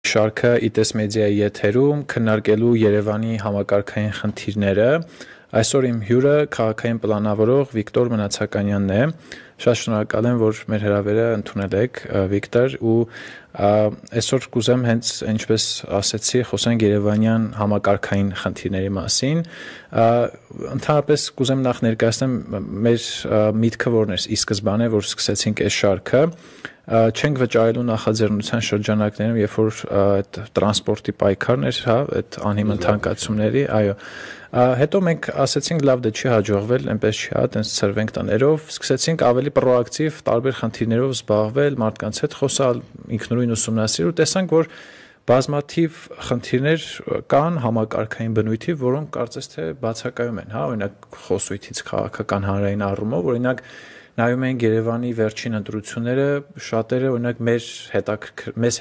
շարքը ITS Media-ի եթերում քննարկելու Երևանի համակարգային խնդիրները։ Այսօր իմ հյուրը քաղաքային պլանավորող Վիկտոր Մնացականյանն է։ Շատ շնորհակալ եմ, որ մեր հրավերը ընդունել եք, Վիկտոր, ու այսօր կուզեմ հենց ինչպես ասեցի, խոսենք Երևանյան համակարգային խնդիրների մասին։ Ընդհանրապես կուզեմ նախ ներկայացնեմ մեր միտքը որն էր ի սկզբանե, որ սկսեցինք այս շարքը։ Չենք վճարելու նախաձեռնության շրջանակներում, երբ որ այդ տրանսպորտի պայքարն էր, հա, այդ անհիմն թանկացումների, այո։ Հետո մենք ասեցինք լավ դե չի հաջողվել, այնպես չի, հա, տենց ծրվենք տներով, սկսեցինք ավելի պրոակտիվ տարբեր խնդիրներով զբաղվել, մարդկանց հետ խոսալ, ինքնուրույն ուսումնասիրել ու տեսանք, որ բազմաթիվ խնդիրներ կան համակարգային բնույթի, որոնք կարծես թե բացակայում են, հա, օրինակ խոսույթից քաղաքական հանրային առումով, օրինակ նայում ենք Երևանի վերջին ընտրությունները, շատերը օրինակ մեզ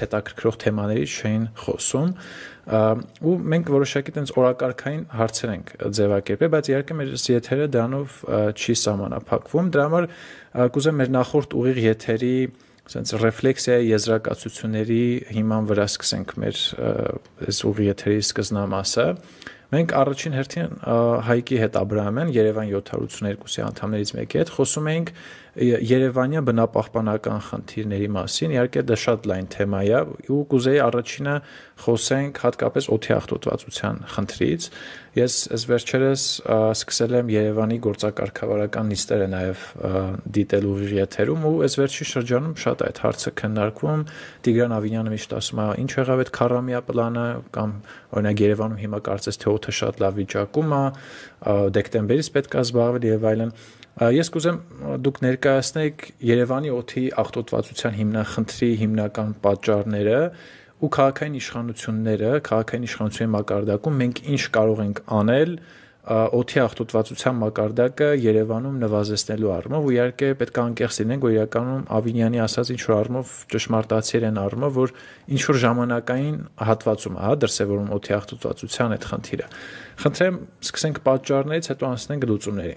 հետաքրքրող թեմաներից չէին խոսում, ու մենք որոշակի տենց օրակարգային հարցեր ենք ձևակերպել, բայց իհարկե մեր եթերը դրանով չի սահմանափակվում։ Դրա համար կուզեմ մեր նախորդ ուղիղ եթերի sense ռեֆլեքսիայի եզրակացությունների հիման վրա սկսենք մեր այս ուղիղ եթերի սկզբնամասը։ Մենք առաջին հերթին Հայկի հետ Աբրահամյան Երևան 782-ի անդամներից մեկի հետ խոսում էինք Երևանյան բնապահպանական խնդիրների մասին, իհարկե դա շատ լայն թեմա է, ու կուզեի առաջինը խոսենք հատկապես օդի աղտոտվածության խնդրից։ Ես այս վերջերս սկսել եմ Երևանի գործակարգավարական նիստերը նաև դիտել ուղիղ եթերում, ու այս վերջի շրջանում շատ այդ հարցը քննարկվում։ Տիգրան Ավինյանը միշտ ասում է, ինչ եղավ այդ քառամյա պլանը, կամ օրինակ Երևանում հիմա կարծես թե օդը շատ լավ վիճակում է, դեկտեմբերից պետք է զբաղվել եւ այլն։ Ես կուզեմ դուք ներկայացնեք Երևանի օդի աղտոտվածության հիմնախնդրի հիմնական պատճառները ու քաղաքային իշխանությունների մակարդակում մենք ինչ կարող ենք անել օդի աղտոտվածության մակարդակը Երևանում նվազեցնելու առումով, ու իհարկե պետք է անկեղծ լինենք, որ իրականում Ավինյանի ասած ինչ որ առումով ճշմարտացիեր են առումով, որ ինչ որ ժամանակային հատվածում է, հա, դրսևորում օդի աղտոտվածության այդ խնդիրը։ Խնդրեմ սկսենք պատճառներից, հետո անցնենք լուծումների։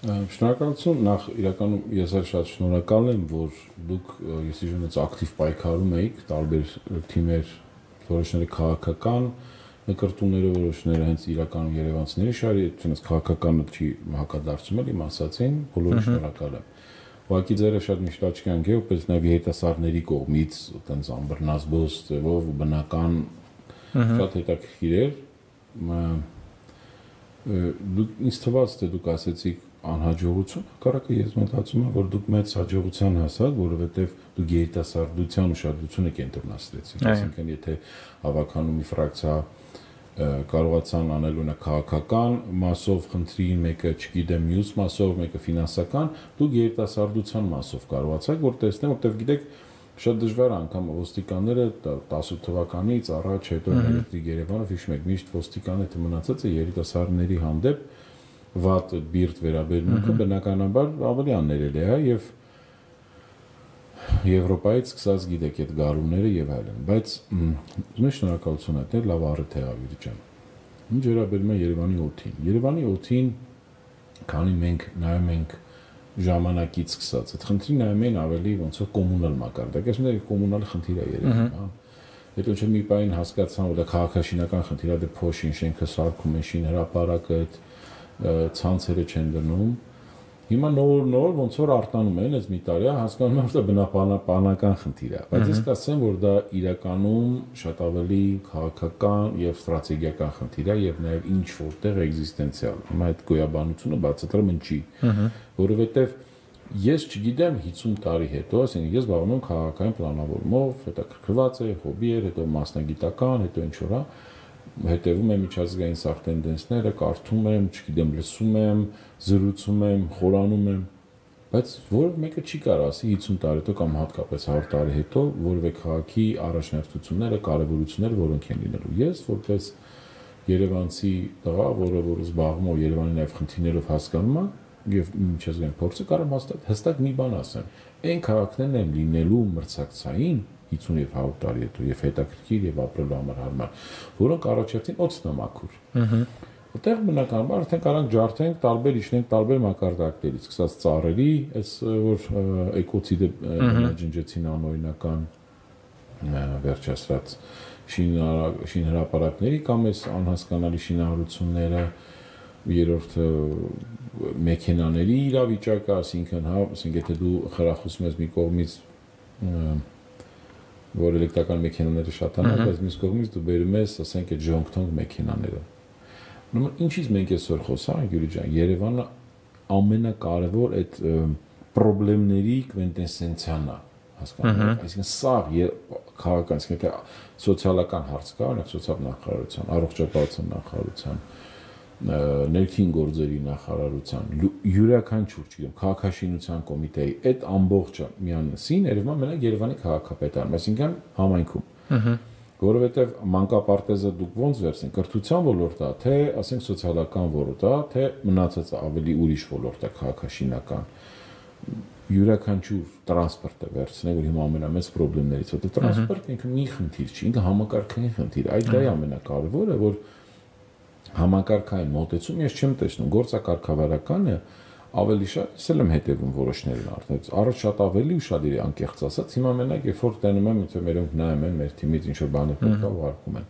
Շնորհակալություն, նախ իրականում ես շատ շնորհակալ եմ, որ դուք ես իշխում եմ ակտիվ պայքարում եք, տարբեր թիմեր, որոշները քաղաքական նկարտումները, որոշները հենց իրականում երևանցիների շարի, այդպես քաղաքականը չի հակադարձում էլ իմ ասացին, բոլորին շնորհակալ եմ։ Ուղղակի ձերը շատ միշտ աչքի ընկել, որպես նաև երիտասարդների կողմից, այտենց ամբռնազբոս ձևով ու բնական շատ հետաքրքիր էր։ Դուք ինձ թվաց, թե դուք ասեցիք անհաջողություն, հակառակը ես մտածում եմ, որ դուք մեծ հաջողության հասաք, որովհետև դուք երիտասարդության ուշադրությունը կենտրոնացրեցիք, այսինքն եթե հավաքանումի ֆրակցիա կարողացան անել ունենալ քաղաքական մասով խնդրին, մեկը, չգիտեմ, մյուս մասով, մեկը ֆինանսական, դուք երիտասարդության մասով կարողացաք, որ տեսնեմ, որտեղ գիտեք, շատ դժվար անգամ ոստիկանները 18 թվականից առաջ հետո Էլեկտրիկ Երևանով հիշում եք, միշտ ոստիկանը թե մնացած է երիտասարդների հանդեպ վատ բիրտ վերաբերմունքը բնականաբար ավելի աներելի է, եւ Եվրոպայից սկսած գիտեք այդ գարունները եւ այլն, բայց ուզում եմ շնորհակալություն հայտնել, լավ առիթ է Ավիրի ջան։ Ինչ վերաբերում է Երևանի օդին։ Երևանի օդին, քանի մենք նայում ենք ժամանակից սկսած, այդ խնդրին նայում են ավելի ոնց որ կոմունալ մակարդակ, այսինքն կոմունալ խնդիր է Երևանում, հա։ Հետո չէ մի պայն հասկացան, որ դա քաղաքաշինական խնդիր է, դե փոշին շենքը սարքում են, շին հրապարակը, այդ ցանցերը չեն դնում։ Հիմա նոր ոնց որ արտանում են, այս մի տարի է, հասկանում եմ, որ դա բնապահպանական խնդիր է, բայց ես կասեմ, որ դա իրականում շատ ավելի քաղաքական եւ ստրատեգիական խնդիր է եւ նաեւ ինչ որտեղ էգզիստենցիալ։ Հիմա այդ գոյաբանությունը բացատրում ինչի, որովհետեւ ես չգիտեմ 50 տարի հետո, ասենք ես զբաղվում եմ քաղաքային պլանավորումով, հետաքրքրված է, հոբի էր, հետո մասնագիտական, հետո ինչ որ է, հետևում եմ միջազգային սաղ տենդենսները, կարդում եմ, չգիտեմ, լսում եմ, զրուցում եմ, խորանում եմ, բայց որ մեկը չի կարող ասի 50 տարի հետո կամ հատկապես 100 տարի հետո որևէ քաղաքի առաջնահերթությունները, կարևորությունները որոնք են լինելու։ Ես որպես երևանցի տղա, որ զբաղվում է Երևանի նաև խնդիրներով հասկանում է եւ միջազգային փորձը կարող հստակ մի բան ասեմ։ Այն քաղաքներն են լինելու մրցակցային 50 եւ 100 տարի հետո եւ հետաքրքիր եւ ապրելու համար հարմար, որոնք առաջերտին օդն է մաքուր։ Որտեղ բնականաբար արդեն կարանք ջարդենք, տարբեր իջնենք տարբեր մակարդակներից, սկսած ծառերի, այս որ էկոցիդը ջնջեցին անօրինական վերջացրած շինհրապարակների կամ այս անհասկանալի շինարարությունները, երրորդը մեքենաների իրավիճակը, ասինքն, ասենք եթե դու խրախուսում ես մի կողմից որ էլեկտրական մեքենաները շատանան, բայց մյուս կողմից դու բերում ես, ասենք, այդ ժոնգթոնգ մեքենաները։ Ուրեմն ինչից մենք այսօր խոսանք, Յուրի ջան, Երևանը ամենակարևոր այդ խնդիրների կվինտեսենցիան է, հասկանալի։ Այսինքն սա քաղաքական, այսինքն թե սոցիալական հարց կա, օրինակ սոցիալ նախարարության, առողջապահության նախարարության, ներքին գործերի նախարարության, յուրաքանչյուր, չգիտեմ, քաղաքաշինության կոմիտեի, այդ ամբողջը միանսին երևում է մենակ Երևանի քաղաքապետարան, այսինքն համայնքում։ Որովհետև մանկապարտեզը դուք ոնց վերցնեք, կրթության ոլորտա, թե ասենք սոցիալական ոլորտա, թե մնացածը ավելի ուրիշ ոլորտ է քաղաքաշինական, յուրաքանչյուր տրանսպորտը վերցնեք, որ հիմա ամենամեծ խնդիրներից է, տրանսպորտը ինքը մի խնդիր չի, ինքը համակարգային խնդիր, այդ դա է ամենակարևորը, որ համակարգային մոտեցում ես չեմ տեսնում, գործակարգավարականը ավելի շատ ես եմ հետևում որոշներին արդեն, առաջ շատ ավելի ուշադիր է անկեղծ ասած, հիմա մենակ երբ որ տենում եմ, թե մերոնք նայում են, մեր թիմից ինչ որ բաներ պետք է ուղարկում են,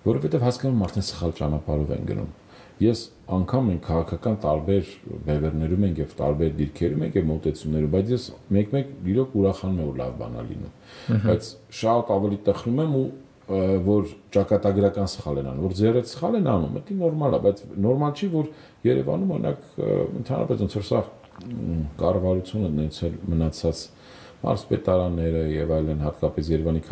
որովհետև հասկանում եմ արդեն սխալ ճանապարհով են գնում։ Ես անգամ են քաղաքական տարբեր բևեռներում ենք եւ տարբեր դիրքերում ենք եւ մոտեցումներում, բայց ես մեկ-մեկ իրոք ուրախանում եմ, որ լավ բան է լինում, բայց շատ ավելի տխրում եմ ու որ ճակատագրական սխալ են անում, որ ձեռդ սխալ են անում, դա նորմալ է, բայց նորմալ չի, որ Երևանում օրինակ ընդհանրապես ոնց որ սա կառավարությունը նենց էլ մնացած մարզպետարանները եւ այլն, հատկապես Երևանի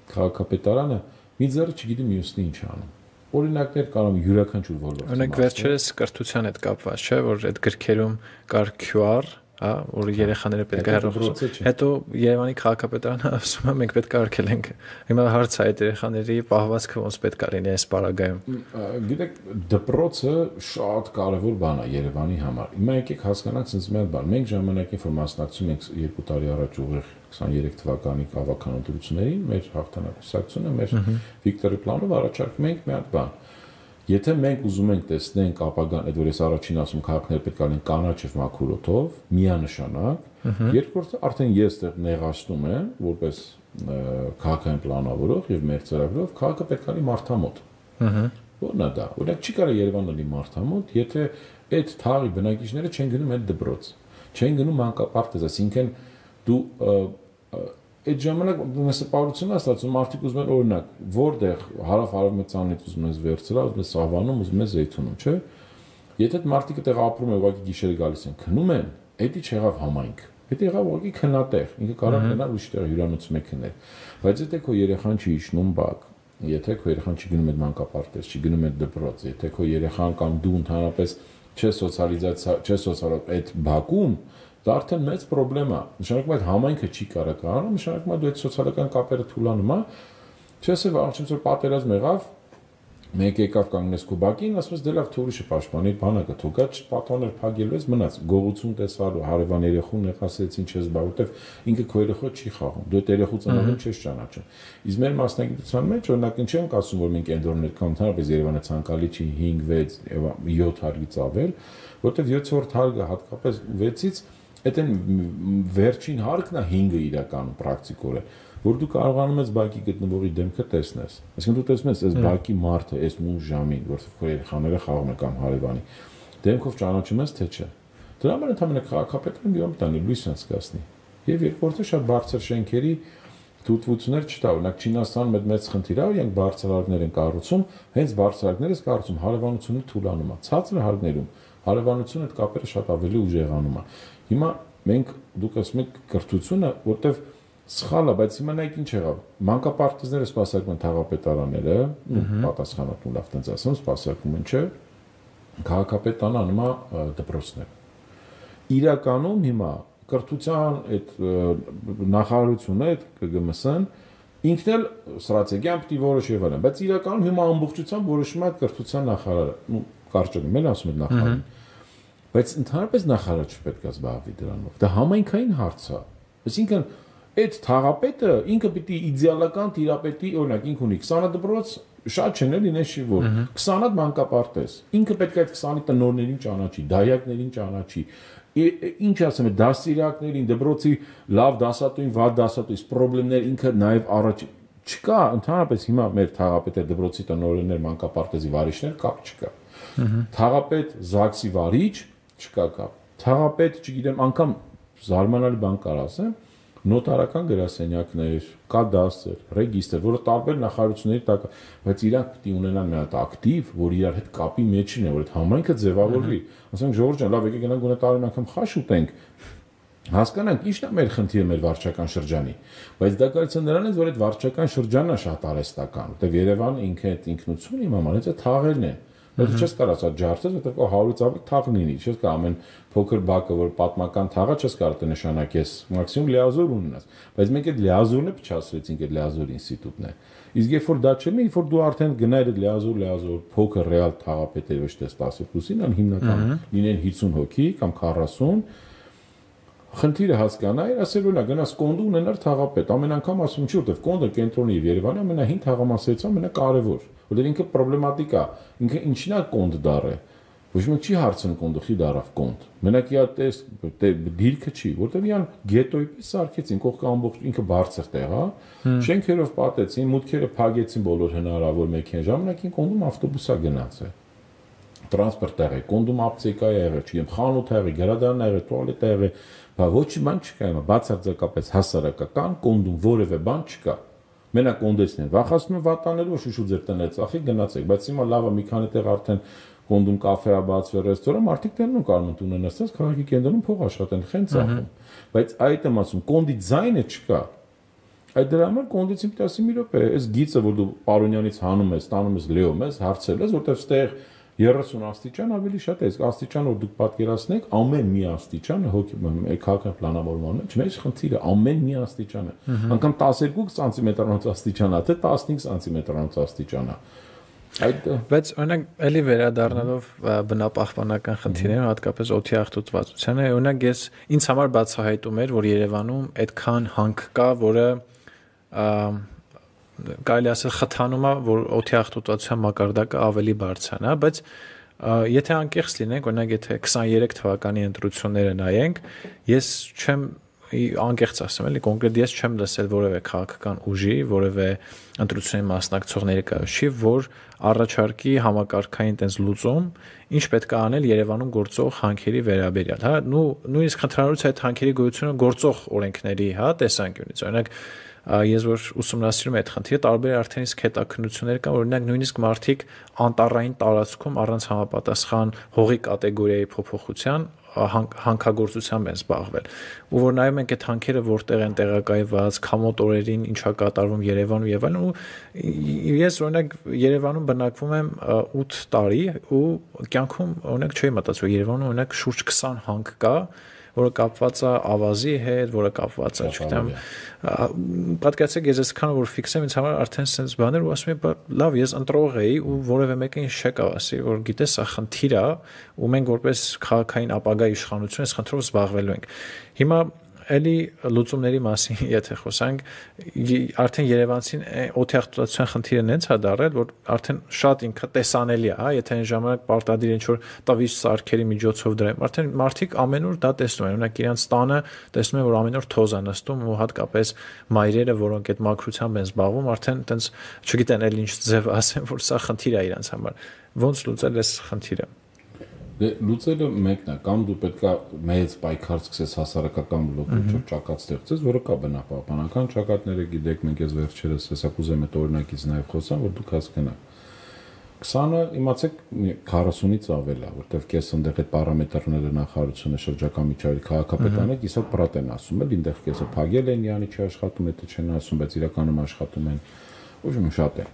քաղաքապետարանը մի ձեռը չգիտի մյուսն ինչ անում։ Օրինակներ կարող յուրաքանչյուր ոլորտում։ Օրինակ վերջերս կրթության հետ կապված չէ, որ այդ գրքերում կար QR, հա, որ երեխաները պետք է հեռախոսում։ Հետո Երևանի քաղաքապետարանը ասում է մենք պետք է արգելենք։ Հիմա հարց է այդ երեխաների պահվածքը ոնց պետք է լինի այս պարագայում։ Գիտեք, դպրոցը շատ կարևոր բան է Երևանի համար։ Հիմա եկեք հասկանանք sense մի բան։ Մենք ժամանակին որ մասնակցում ենք 2 տարի առաջ ուղիղ 23 թվականի քաղաքական ընտրություններին, մեր հաղթանակուսակցությունը, մեր Վիկտորի պլանով առաջարկում ենք մի հատ բան։ Եթե մենք ուզում ենք տեսնենք ապագան, այդ որ ես առաջին ասում քաղաքները պետք է լինեն կանաչ եւ մաքուր օդով, միանշանակ, երկրորդը արդեն ես այդտեղ նեղացնում եմ, որպես քաղաքային պլանավորող եւ մեր ծրագրով քաղաքը պետք է լինի մարդամոտ։ Որն է դա։ Օրինակ չի կարող Երևանը լինի մարդամոտ, եթե այդ թաղի բնակիչները չեն գնում այդ դպրոց, չեն գնում մանկապարտեզ, այսինքն դու այդ ժամանակ նսպարությունը ստացվում մարդիկ ուզում են օրինակ որտեղ հարավ-արևմտյանից ուզում ես վերցրալ, ուզում ես Սավանում, ուզում ես Զեյթունում, չէ՞։ Եթե այդ մարդիկ այդտեղ ապրում են, ուղղակի գիշերը գալիս են, քնում են, դա չեղավ համայնք։ Դա եղավ ուղղակի քննատեղ, ինքը կարող գնալ ուրիշ տեղ հյուրանոցում է քնել։ Բայց եթե քո երեխան չի իջնում բակ, եթե քո երեխան չի գնում այդ մանկապարտեզ, չի գնում այդ դպրոց, եթե քո երեխան կամ դու ընդհանրապես չես սոցիալիզացիա այդ բակում, դա արդեն մեծ խնդրեմ է։ Նշանակում է այդ համայնքը չի կարող կարողանում, նշանակում է դու այդ սոցիալական կապերը թուլանում է։ Չես է վաղուց որ պատերազմ եղավ, մեկ եկավ կանգնես քո բակին, ասում ես դե լավ թե ուրիշը պաշտպանի, բանակը թողա, պատոններ փակելու ես, մնաց գողություն տեսալու, հարևան երեխուն նեղացեցին չես բա, որտեվ ինքը քո երեխո չի խաղում։ Դու այդ երեխու ծնողին չես ճանաչում։ Իսկ մեր մասնագիտության մեջ օրինակ ինչ ենք ասում, որ մենք էնդորներ կամ ընդհանրապես Երևանը ցանկալի չի 5, 6 եւ 7 հարգից ավել, որտեվ 7-րդ հարգը հատկապես 6-ից այդ են վերջին հարկն է 5-ը իրականում պրակտիկորեն, որ դու կարողանում ես բակի գտնվողի դեմքը տեսնես։ Այսինքն դու տեսնում ես այս բակի մարդը, այս մուժ ժամին, որովհետև քո երեխաները խաղում են կամ հարևանի, դեմքով ճանաչում ես թե չէ։ Դրա համար ընդհանրապես քաղաքապետարանը մի բան տանի լույս անցկացնի։ Եվ երկրորդը շատ բարձր շենքերի թույլտվություններ չտա, օրինակ Չինաստանում մեծ խնդիր է, իրենք բարձր հարկներ են կառուցում, հենց բարձր հարկները կառուցում հարևանությունը թուլանում է։ Ցածր հարկներում հարևանությունը այդ կապերը շատ ավելի ուժեղանում է։ Հիմա մենք դուք ասում եք կրթությունը, որտեվ սխալ է, բայց հիմա նայեք ինչ եղավ։ Մանկապարտեզները սպասարկում են թաղապետարանները, պատասխանատուն լավ տենց ասեմ, սպասարկում են, չէ։ Քաղաքապետարանը անում է դպրոցներ։ Իրականում հիմա կրթության այդ նախարարությունը, այդ ԿԳՄՍ-ն ինքն էլ ստրատեգիան պիտի որոշի եւ այլն, բայց իրականում հիմա ամբողջությամբ որոշում է կրթության նախարարը, կարճ եմ ասում այդ նախարարին։ Բայց ընդհանրապես նախարարը չպետք է զբաղվի դրանով։ Դա համայնքային հարց է։ Այսինքն այդ թաղապետը ինքը պիտի իդեալական թիրապետի, օրինակ ինքը ունի 20 դպրոց, շատ չեն էլի նշի որ 20 մանկապարտեզ։ Ինքը պետք է այդ 20-ի տնօրներին ճանաչի, դայակներին ճանաչի, Ինչ ասեմ, դասիրակներին, դպրոցի լավ դասատուին, վատ դասատուից խնդիրներ ինքը նաև առաջ չկա, ընդհանրապես հիմա մեր թաղապետը դպրոցի տնօրեններ, մանկապարտեզի վարիչներ կապ չկա։ Թաղապետ ԶԱԳՍ-ի վարիչ չկա կապ։ Թաղապետ, չգիտեմ, անգամ զարմանալի բան կար ասեմ, նոտարական գրասենյակներ, կադաստր, ռեգիստր, որը տարբեր նախարարությունների տակ, բայց իրանք պետք է ունենան մի հատ ակտիվ, որ իրար հետ կապի մեջ լինեն, որ այդ համայնքը ձևավորվի։ Ասենք Ժողովուրդ ջան, լավ, եկեք գնանք գոնե տարին անգամ խաշ ուտենք։ Հասկանանք, ի՞նչն է մեր խնդիրը մեր վարչական շրջանի, բայց դա կարծես նրանից, որ այդ վարչական շրջանն է շատ արհեստական, որտեղ Երևանը ինքը այդ ինքնություն իմանալից է թաղերն են։ Բայց չես կարող ասա ջարդես, որտեղ 100-ից ավելի թաղ լինի, չես կարող ամեն փոքր բակը, որ պատմական թաղը չես կարող նշանակես, մաքսիմում լիազոր ունենաս, բայց մենք այդ լիազորն է փչացրեցինք, այդ լիազոր ինստիտուտն է։ Իսկ երբ որ դա չլինի, երբ որ դու արդեն գնայր այդ լիազոր փոքր ռեալ թաղապետեր ոչ թե 10%-ին, ան հիմնական լինեն 50 հոգի կամ 40, խնդիրը հասկանայր, ասել որ նա գնաս կոնդը ունենար թաղապետ, ամեն անգամ ասում չի, որտեվ կոնդը կենտրոնի Երևանի ամենահին թաղամասերից ամենակարևոր, որտեղ ինքը պրոբլեմատիկ է, ինքը ինչին է կոնդ դառը, ոչ մեկ չի հարցնում կոնդը խի դարավ կոնդ, մենակ իա տես դիրքը չի, որտեվ իան գետոյի պես սարքեցին, կողքը ամբողջ ինքը բարձր տեղ է, շենքերով պատեցին, մուտքերը փակեցին բոլոր հնարավոր մեքենա, ժամանակին կոնդում ավտոբուս է գնացել, տրանսպորտ տեղ է, կոնդում ապտեկա է եղել, չգիտեմ, խանութ եղել, գրադարան եղել, տուալետ եղել, ոչ մի բան չկա հիմա, բացարձակապես հասարակական կոնդում որևէ բան չկա։ Մենակ կոնդեցն են, վախացնում են վատաներով շուշու ձեր տնից ախի գնացեք, բայց հիմա լավը մի քանի տեղ արդեն կոնդում կաֆե է բացվել, ռեստորան, մարդիկ դեռ կարող են ունենալ, քաղաքի կենտրոնում փող աշխատեն, խեն ծախում։ Բայց այդ եմ ասում, կոնդի ձայնը չկա։ Այդ դրա համար կոնդից իմ տասի մի րոպե, այս գիծը, որ դու Պարոնյանից հանում ես, տանում ես Լեո մեզ, հարցել ես, որտեղ ստեղ 30 աստիճան ավելի շատ է, իսկ աստիճան որ դուք պատկերացնեք, ամեն մի աստիճանը քաղաքական պլանավորման մեջ մեծ խնդիր է, ամեն մի աստիճանը, անգամ 12 սանտիմետրանոց աստիճան է, թե 15 սանտիմետրանոց աստիճան է։ Բայց օրինակ էլի վերադառնալով բնապահպանական խնդիրներին, հատկապես օդի աղտոտվածությանը, օրինակ ես ինձ համար բացահայտում էր, որ Երևանում այդքան հանք կա, որը կարելի ասել խթանում է, որ օդի աղտոտվածության մակարդակը ավելի բարձրանա, բայց եթե անկեղծ լինենք, օրինակ եթե 23 թվականի ընտրությունները նայենք, ես չեմ անկեղծ ասեմ, էլի կոնկրետ ես չեմ լսել որևէ քաղաքական ուժի, որևէ ընտրությունների մասնակցող ներկայացուցիչ, որ առաջարկի համակարգային տես լուծում, ինչ պետք է անել Երևանում գործող հանքերի վերաբերյալ, հա, նույնիսկ խնդրանալուց այդ հանքերի գոյությունը գործող օրենքների, հա, տեսանկյունից, օրինակ ես որ ուսումնասիրում եմ այդ խնդիրը, տարբեր արդեն իսկ հետաքննություններ կան, օրինակ նույնիսկ մարդիկ անտառային տարածքում առանց համապատասխան հողի կատեգորիայի փոփոխության հանքագործությամբ են զբաղվել, ու որ նայում ենք այդ հանքերը որտեղ են տեղակայված, քամոտ օրերին ինչա կատարվում Երևանում եւ այլն, ու ես օրինակ Երևանում բնակվում եմ 8 տարի ու կյանքում օրինակ չէի մտածել, որ Երևանում օրինակ շուրջ 20 հանք կա, որը կապված է ավազի հետ, որը կապված է, չգիտեմ, պատկերացրեք ես այսքան որ ֆիքսեմ ինձ համար արդեն sense բաներ ու ասում եմ, լավ, ես ընտրող էի ու որևէ մեկը ինձ չեկավ ասի, որ գիտես, սա խնդիր է ու մենք որպես քաղաքային ապագա իշխանություն այս խնդրով զբաղվելու ենք։ Հիմա էլի լուծումների մասին եթե խոսանք, արդեն Երևանցին օդի աղտոտվածության խնդիրը նենց է դարել, որ արդեն շատ ինքը տեսանելի է, հա, եթե այն ժամանակ պարտադիր ինչ-որ տավիճ սարքերի միջոցով դրեմ, արդեն մարդիկ ամեն օր դա տեսնում են, օրինակ իրանց տանը տեսնում են, որ ամեն օր թոզ է նստում ու հատկապես մայրերը, որոնք այդ մաքրությամբ են զբաղվում, արդեն տենց չգիտեն էլ ինչ ձև ասեն, որ սա խնդիր է իրանց համար։ Ոնց լուծել այս խնդիրը։ Լուծելը մեկն է, կամ դու պետքա մեծ պայքար սկսես հասարակական բլոկով ճակատ ստեղծես, որը կա բնապահպանական ճակատները, գիտեք, մենք ես վերջերս հեսա կուզեմ այդ օրինակից նաև խոսամ, որ դուք հասկանաք։ 20-ը իմացեք 40-ից ավել է, որտեվ կես այնտեղ այդ պարամետրները նախարարությունը շրջակա միջավայրի քաղաքապետարանը կիսատ պրատ են ասում, էլ այնտեղ կեսը փագել են, յանի չի աշխատում, դա չեն ասում, բայց իրականում աշխատում են, ուժում շատ է։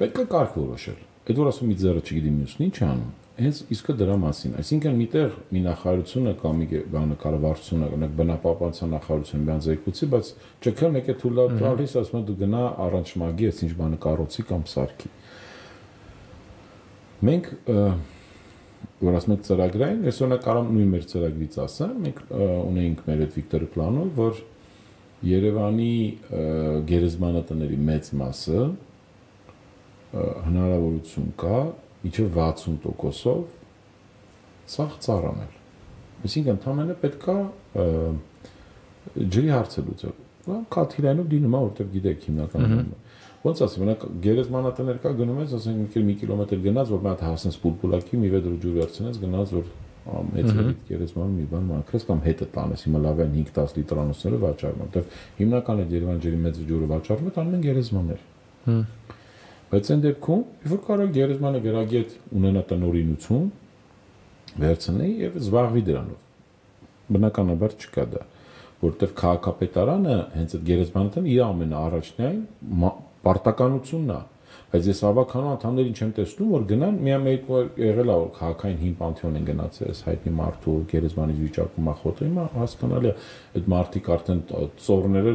Պետք է կարգ որոշել։ Այդ որ ասում մի ձեռը չգիտի մյուսն ինչ անում, հենց իսկը դրա մասին, այսինքն միտեղ մի նախարարությունը կամ մի բանը կառավարությունը, օրինակ բնապահպանության նախարարությունը մի անձայկուցի, բայց ՉՔ-ն եկե թույլ տալիս, ասում է դու գնա առանց շմագի, այս ինչ բանը կառուցի կամ սարքի։ Մենք որ ասում ենք ծրագրային, ես օրինակ կարամ նույն մեր ծրագրից ասեմ, մենք ունեինք մեր այդ Վիկտորի պլանով, որ Երևանի գերեզմանատների մեծ մասը հնարավորություն կա իջը 60%-ով ցախ ծառանել։ Այսինքն ընդհանրապես պետքա ջրի հարցը լուծել։ Քաթիլայնով դինում է, որտեղ գիտեք հիմնականում։ Ոնց ասեմ, մենակ գերեզմանատներ կա գնում ես, ասենք 1 կիլոմետր գնաց, որ մատ հասնես պուլպուլակի, մի վեդր ջուր վերցնես, գնաց որ մեծերից գերեզմանում մի բան մաքրես կամ հետը տանես, հիմա լավ են 5-10 լիտրանոցները վաճառում, որտեղ հիմնականը Երևան ջրի մեծ ջուրը վաճառում է, տանում են գերեզմաններ։ Բայց այն դեպքում, որ կարող գերեզմանը գրագետ ունենա տնօրինություն, վերցնի եւ զբաղվի դրանով։ Բնականաբար չկա դա, որտեղ քաղաքապետարանը հենց այդ գերեզմանատան իր ամենաառաջնային պարտականությունն է, բայց ես ավականու անդամներին չեմ տեսնում, որ գնան միայն եղել է որ քաղաքային հին պանթեոն են գնացել, հայտնի մարդու գերեզմանի վիճակում ախոտը, հիմա հասկանալի է, այդ մարդիկ արդեն ծորները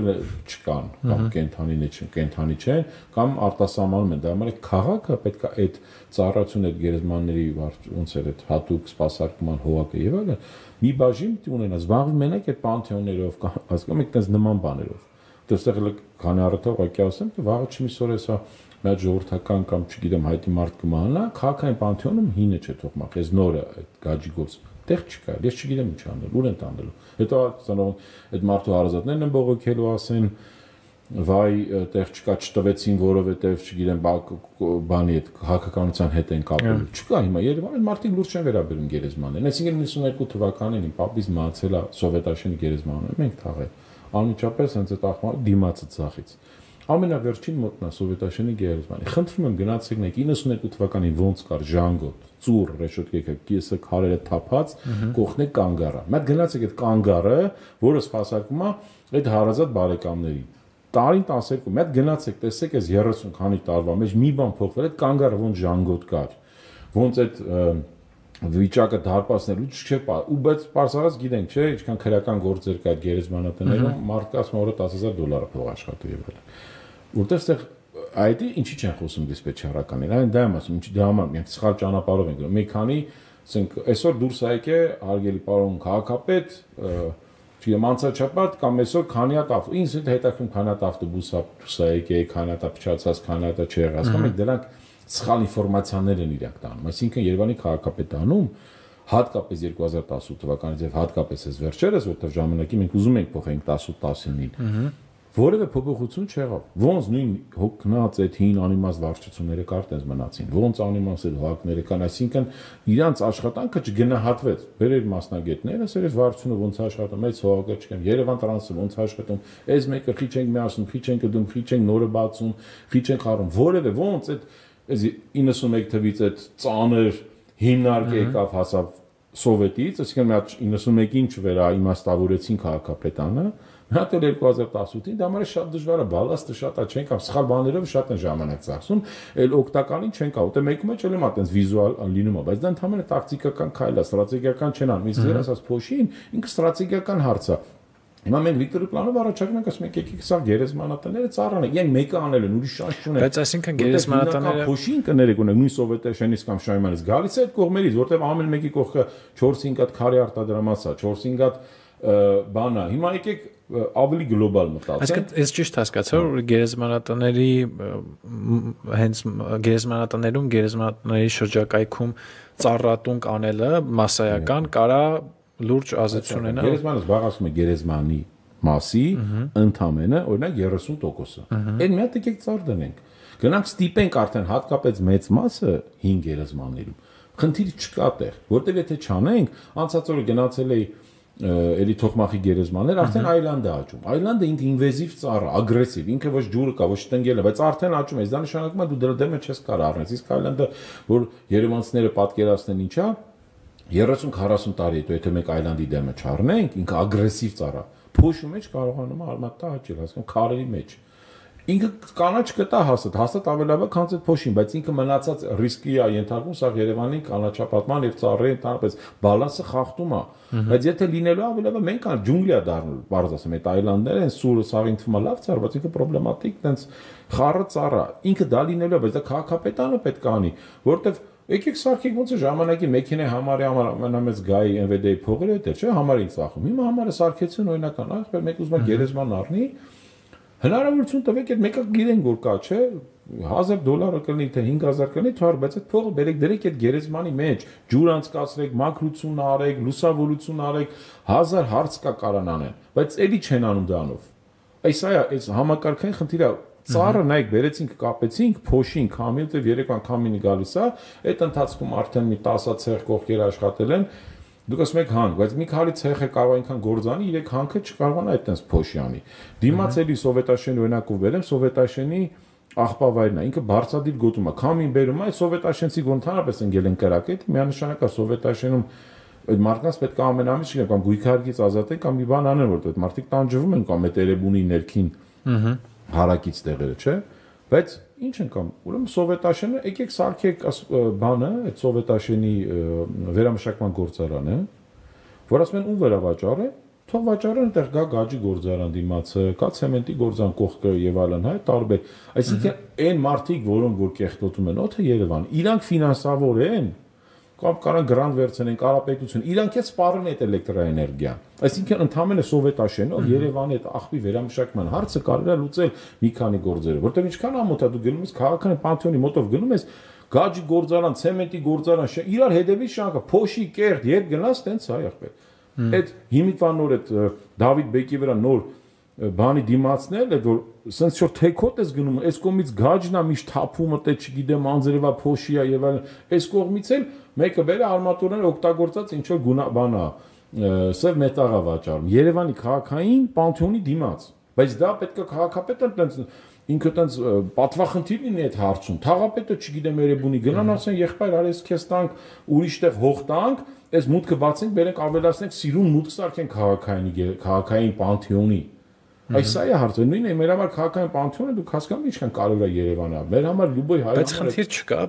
չկան, կամ կենթանի չեն, կամ արտասահմանում են, դա համար քաղաքը պետք է այդ ծառայությունը այդ գերեզմանների ոնց էր այդ հատուկ սպասարկման հողակը եւ այլն, մի բաժին պիտի ունենա, զբաղվի մենակ այդ պանթեոններով, հասկանում եք, այդպես նման բաներով։ Դստեղ էլ քանի առթով ակի ասեմ, թե վաղը չմիսօր էսա մեծ ժողովրդական կամ չգիտեմ հայտի մարդ կմահանա, քաղաքային պանթեոնում հինը չէ թող մաքր, այս նորը այդ գաջիկոց տեղ չկա, ես չգիտեմ ինչ անել, ուր են տանելու։ Հետո այդ մարդու հարազատներն են բողոքելու, ասեն վայ տեղ չկա, չտվեցին, որովհետև չգիտեմ բանի այդ քաղաքականության հետ են կապելու։ Չկա հիմա Երևանը մարդիկ լուրջ չեն վերաբերում գերեզմաններին։ Այսինքն 92 թվականին իմ պապիս մահացել է Սովետաշենի գերեզմանը, մենք թաղել։ Անմիջապես հենց այդ աղմա դիմացը ցախից։ Ամենավերջին մոտնա Սովետաշենի գերեզմանի։ Խնդրում եմ գնացեք նայեք 92 թվականին ոնց կար ժանգոտ, ծուռ, ռեշոտկեքը, կեսը քարերը թափած, կողքնե կանգառը։ Մենք գնացեք այդ կանգառը, որը սպասարկում է այդ հարազատ բարեկամներին։ Տարին 12, մենք գնացեք, տեսեք այս 30 քանի տարվա մեջ մի բան փոխվել, այդ կանգառը ոնց ժանգոտ կար։ Ոնց այդ վիճակը դարպասներու չէ, ու բայց բարձրաց գիտենք, չէ, ինչքան քրական գործեր կա այդ գերեզմանատներում, մարդկա ասում օրը $10,000 փող աշխատու եւ այլն։ Որտեղ այստեղ այդ ինչի չեն խոսում դիսպեչերականին, այն դա եմ ասում, ինչի դրա համար մենք սխալ ճանապարհով ենք գնում։ Մի քանի, ասենք, այսօր դուրս եկե հարգելի պարոն քաղաքապետ, չգիտեմ, անցաչափած կամ այսօր քանի հատ ինձ հետաքրքրում քանի հատ ավտոբուս եկե, քանի հատ փչացած, քանի հատ չեղած, հասկանում եք, դրանք սխալ ինֆորմացիաներ են իրակ տանում։ Այսինքն Երևանի քաղաքապետանում հատկապես 2018 թվականից եւ հատկապես այս վերջերս, որտեղ ժամանակի մենք ուզում ենք փոխենք 18-19-ին, որևէ փոփոխություն չեղավ։ Ոնց նույն հոգնած այդ հին անիմաստ վարչությունները կարտենց մնացին, ոնց անիմաստ այդ հողակները կան, այսինքն իրանց աշխատանքը չգնահատվեց։ Բերեր մասնագետները, ասել վարչությունը ոնց աշխատում, այս հողակը չկան, Երևան տրանսը ոնց աշխատում, այս մեկը խիչ ենք միացնում, խիչ ենք դում, խիչ ենք նորը բացում, խիչ ենք խառնում, որևէ ոնց այդ 91 թվից այդ ծանր հիմնարկը եկավ հասավ սովետից, այսինքն մի հատ 91-ին չվերաիմաստավորեցին քաղաքապետանը, մի հատ էլ 2018-ին, դա համար շատ դժվար է, բալաստը շատ է, չեն կամ սխալ բաներով շատ են ժամանակ ծախսում, այլ օգտականին չեն կա, ուտե մեկու մեջ էլ եմ այտենց վիզուալ լինում է, բայց դա ընդհանրապես տակտիկական քայլ է, ստրատեգիական չեն անում, իսկ ես ասած փոշին, ինքը ստրատեգիական հարց է։ Հիմա մենք Վիկտորի պլանով առաջարկում ենք, ասում ենք եկեք սա գերեզմանատները ծառանենք, իրենք մեկը անել են, ուրիշ շանս չունեն։ Բայց այսինքն գերեզմանատները փոշին կներեք ունենք նույն Սովետաշենից կամ Շահիմանից, գալիս է այդ կողմերից, որտեղ ամեն մեկի կողքը 4-5 հատ քարի արտադրամաս է, 4-5 հատ բան է։ Հիմա եկեք ավելի գլոբալ մտածենք։ Այսինքն ես ճիշտ հասկացա, որ գերեզմանատների հենց գերեզմանատներում գերեզմանատների շրջակայքում ծառատունկ անելը մասսայական կարա լուրջ ազդեցություն ունենա։ Գերեզմանը զբաղվում է գերեզմանի մասի ընդամենը, օրինակ 30%-ը։ Այդ մի հատ եկեք ծառ դնենք։ Գնանք ստիպենք արդեն հատկապես մեծ մասը հին գերեզմաններում։ Խնդիր չկա տեղ, որտեղ եթե չանենք, անցած օրը գնացել էի էլի թողմախի գերեզմաններ, արդեն այլանդը աճում։ Այլանդը ինքը ինվեզիվ ծառ է, ագրեսիվ, ինքը ոչ ջուրը կա, ոչ տնգելը, բայց արդեն աճում է, դա նշանակում է դու դրա դեմը չես կարող առնես։ Իսկ այլանդը, որ երևանցիները պատկերացնեն ինչա, 30-40 տարի հետո եթե մենք այլանդի դեմը չառնենք, ինքը ագրեսիվ ծառ է։ Փոշու մեջ կարողանում է արմատա աճել, հասկանում, քարերի մեջ։ Ինքը կանաչ կտա հաստատ ավելավա քան այդ փոշին, բայց ինքը մնացած ռիսկի է ենթարկում, սա Երևանի կանաչապատման եւ ծառերի ընդհանրապես բալանսը խախտում է։ Բայց եթե լինելու ավելավա մենք ան ջունգլի է դառնում, բարձ ասեմ, այդ այլանդները են սուրը սաղին թվում է լավ ծառ, բայց ինքը պրոբլեմատիկ, տենց խառը ծառ է։ Ինքը դա լինելու է, բայց դա քաղաքապետանը պետք է անի, որտեվ եկեք սարքեք ոնց է ժամանակի մեքենայի համարի ամենամեծ գայի NVD-ի փողերը դա չէ, համարին ծախում։ Հիմա համարը սարքեցին օրինական, այլ մեկ ուզում է գերեզման առնի, հնարավորություն տվեք այդ մեկը գիտենք որ կա, չէ, $1000 կլինի, թե 5000 կլինի, թող, բայց այդ փողը բերեք դրեք այդ գերեզմանի մեջ, ջուր անցկացրեք, մաքրություն արեք, լուսավորություն արեք, 1000 հարց կա կարան անեն, բայց էլի չեն անում դրանով։ Այս համակարգային խնդիրը ծառը նայեք, բերեցինք, կապեցինք, փոշինք, քամի, դե 3 անգամինի գալիս է, այդ ընթացքում արդեն մի 10 ցեղ կողքեր աշխատել են, դուք ասում եք հանք, բայց մի քանի ցեխը կարող այնքան գործանի, 3 հանքը չկարողանա այդտենց փոշյանի։ Դիմացելի սովետաշեն օրինակով վերեմ, սովետաշենի աղբավայրն է, ինքը բարձադիր գոտում է, քամին բերում է, սովետաշենցի գոնթանապես ընկել են կրակետ, միանշանակ է սովետաշենում այդ մարդկանց պետք է ամենամից չգիտեմ, կամ գույքարկից ազատեն, կամ մի բան անեն, որտեղ այդ մարդիկ տանջվում են, կամ այդ Էրեբունի ներքին հարակից տեղերը, չէ՞։ Բայց ինչ են կամ, ուրեմն սովետաշենը, եկեք սարքեք բանը, այդ սովետաշենի վերամշակման գործարանը, որ ասում են ում վերավաճառ է, թող վաճառեն այդտեղ գա գաջի գործարան դիմացը, կա ցեմենտի գործարան կողքը եւ այլն, հա, տարբեր։ Այսինքն այն մարդիկ, որոնք որ կեղտոտում են օդը Երևան, իրանք ֆինանսավոր են, կամ կարան գրանտ վերցնեն կարապետություն, իրանք էլ սպառեն այդ էլեկտրաէներգիան։ Այսինքն ընդհանրապես սովետաշենով Երևանի այդ աղբի վերամշակման հարցը կարելի է լուծել մի քանի գործերով, որտեղ ինչքան ամոթ է դու գնում ես քաղաքային Պանթեոնի մոտով գնում ես, գաջի գործարան, ցեմենտի գործարան, իրար հետևի շանկը, փոշի, կեղտ, երբ գնաս, տենց է եղբայր։ Այդ հիմիկվա նոր այդ Դավիթ Բեկի վրա նոր բանի դիմացնել, այդ որ սենց շոր թեքոտ ես գնում, այս կողմից գաջն է միշտ թափումը, թե չգիտեմ անձրևա փոշի է եւ այլն, այս կողմից էլ մեկը բերը արմատուրներ օգտագործած ինչ որ բան է, սև մետաղ է վաճառում։ Երևանի քաղաքային Պանթեոնի դիմաց, բայց դա պետք է քաղաքապետը տենց ինքը տենց պատվախնդիր լինի այդ հարցում։ Թաղապետը չգիտեմ Էրեբունի գնան ասեն եղբայր արես քեզ տանք ուրիշտեղ հող տանք, այս մուտքը բացենք, բերենք ավելացնենք սիրուն մուտք սարքենք քաղաքային Պանթեոնի։ Այս է հարցը, նույնն է մեր համար քաղաքային Պանթեոնը դուք հասկանում եք ինչքան կարևոր է Երևանը։ Մեր համար լուբոյ հայ։ Բայց խնդիր չկա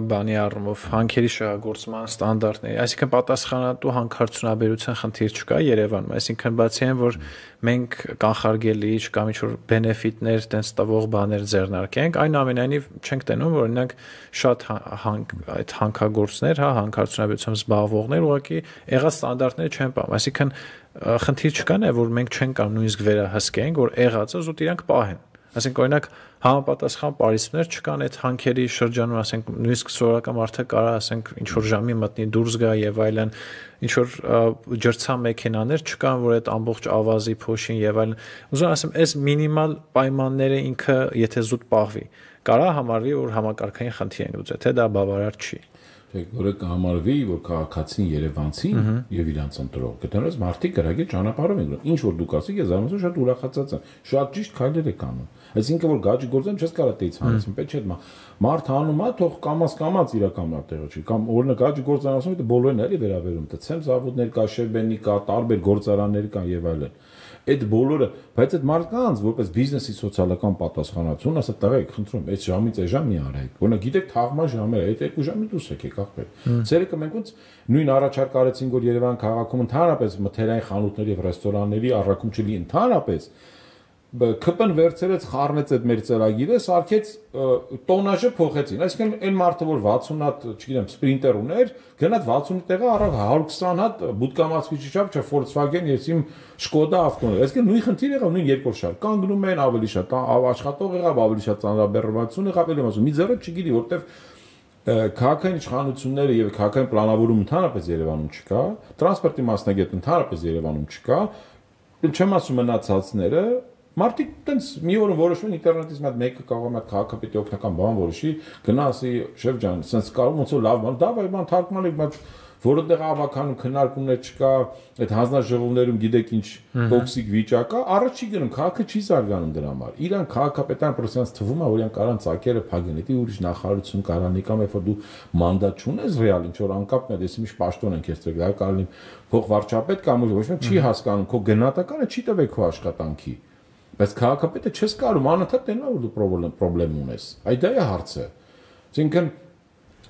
բանի առումով հանքերի շահագործման ստանդարտների, այսինքն պատասխանատու հանքարդյունաբերության խնդիր չկա Երևանում, այսինքն բացի այն որ մենք կանխարգելիչ կամ ինչ որ բենեֆիտներ տենց տվող բաներ ձեռնարկենք, այնուամենայնիվ չենք տենում որ օրինակ շատ այդ հանքագործներ, հա, հանքարդյունաբերությամբ զբաղվողներ ուղղակի եղած ստանդարտները չեն պահում, այսինքն խնդիր չկան է որ մենք չենք կարող նույնիսկ վերահսկենք որ եղածը զուտ իրանք պահեն ասենք օրինակ համապատասխան պարիսպներ չկան այդ հանքերի շրջանում ասենք նույնիսկ սովորական մարդը կարա ասենք ինչ որ ժամի մտնի դուրս գա եւ այլն ինչ որ ջրցան մեքենաներ չկան որ այդ ամբողջ ավազի փոշին եւ այլն ուզում ասեմ այս մինիմալ պայմանները ինքը եթե զուտ պահվի կարա համարվի որ համակարգային խնդիր են ուզել թե դա բավարար չի որը կհամարվի, որ քաղաքացին Երևանցին եւ իրանց ընտրող գտնելուց մարդիկ գրագետ ճանապարհով են գնում։ Ինչ որ դուք ասեք, ես ամուսու շատ ուրախացած եմ։ Շատ ճիշտ քայլեր եք անում։ Այսինքն որ գաջի գործեմ չես կարա տեից հանես, պետք չէ մարդ հանում է, թող կամած իրականա տեղը չի։ Կամ օրինակ գաջի գործարան ասում է բոլորն էլի վերաբերում, թե ցեմ զավոդներ կա, շեբենի կա, տարբեր գործարաններ կան եւ այլն։ Այդ բոլորը, բայց այդ մարդկանց որպես բիզնեսի սոցիալական պատասխանատվություն, ասա տղեկ, խնդրում, այդ ժամից այս ժամ մի արեք։ Որոնք գիտեք թաղման ժամերը, այդ 2 ժամի դուրս եկեք ախպեր։ Ցերեկը մենք ոնց նույն առաջարկ արեցինք, որ Երևան քաղաքում ընդհանրապես մթերային խանութների եւ ռեստորանների առաքում չլի ընդհանրապես ԿՊ-ն վերցրեց, խառնեց այդ մեր ծրագիրը, սարքեց տոնաժը փոխեցին։ Այսինքն այն մարդը, որ 60 հատ, չգիտեմ, սպրինտեր ուներ, գնաց 60 տեղը առավ 120 հատ բուտկամասվիչի չափ, չէ, Volkswagen, ես իմ Շկոդա ավտոներ։ Այսինքն նույն խնդիր եղավ, նույն երկրորդ շարք։ Կանգնում են ավելի շատ աշխատող եղավ, ավելի շատ ծանրաբեռնվածություն եղավ, ելեմ ասում։ Մի ձեռը չգիտի, որտեվ քաղաքային իշխանությունները եւ քաղաքային պլանավորում ընդհանրապես Երևանում չկա, տրանսպորտի մասնագետ ընդհանրապես Երևանում չկա։ Չեմ ասում մնացածները Մարդիկ տենց մի օր որոշում ինտերնետից մեկը կարող է քաղաքապետի օգնական բան որոշի, գնա ասի շեֆ ջան, sense կարող ոնց որ լավ բան, դա բան թարգմանեք, բայց որտեղ ավականում քննարկումներ չկա, այդ հանձնաժողովներում գիտեք ինչ տոքսիկ վիճակ է, առաջ չի գնում, քաղաքը չի զարգանում դրա համար։ Իրան քաղաքապետան պրոցեսից թվում է, որ իրան կարան ծակերը փագեն, դա ուրիշ նախարարություն կարան եկամ, երբ որ դու մանդատ չունես ռեալ, ինչ որ անկապն է, դեսի միշտ պաշտոն են քեզ տվել, դա կարելի փոխվարչապետ կամ ոչ ոք չի հասկանում, քո գնահատականը չի տվել քո աշխատանքի։ Բայց քաղաքապետը չես կարող անընդհատ տենա որ դու պրոբլեմ ունես։ Այդ դա է հարցը։ Այսինքն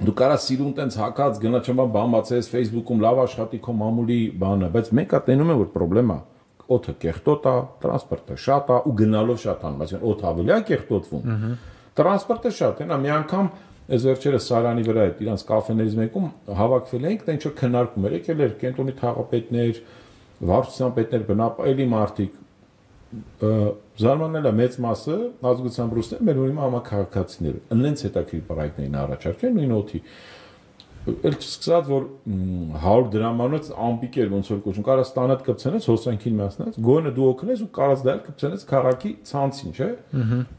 դու կարա սիրուն տենց հակած գնա չեմ բան բացես Facebook-ում լավ աշխատի քո մամուլի բանը, բայց մեկը տենում է որ պրոբլեմ է։ Օդը կեղտոտ է, տրանսպորտը շատ է ու գնալով շատ անում, այսինքն օդ ավելի է կեղտոտվում։ Տրանսպորտը շատ է, նա մի անգամ այս վերջերս Սարյանի վրա այդ իրանց կաֆեներից մեկում հավաքվել էինք, դա ինչ որ քննարկում էր, եկել էր կենտրոնի թաղապետներ, վարչության պետներ, բնապայելի մարդիկ Զարմանալի մեծ մասը ազգությամբ ռուսներ մեր որ հիմա համակարգացիներ ընենց հետաքրքիր պրոյեկտներին առաջարկեն նույն օթի էլ սկսած որ 100 դրամանոց ամպիկ էր ոնց որ կոչում կարա ստանատ կպցնես հոսանքին մասնած գոնը դու օգնես ու կարած դալ կպցնես քաղաքի ցանցին չէ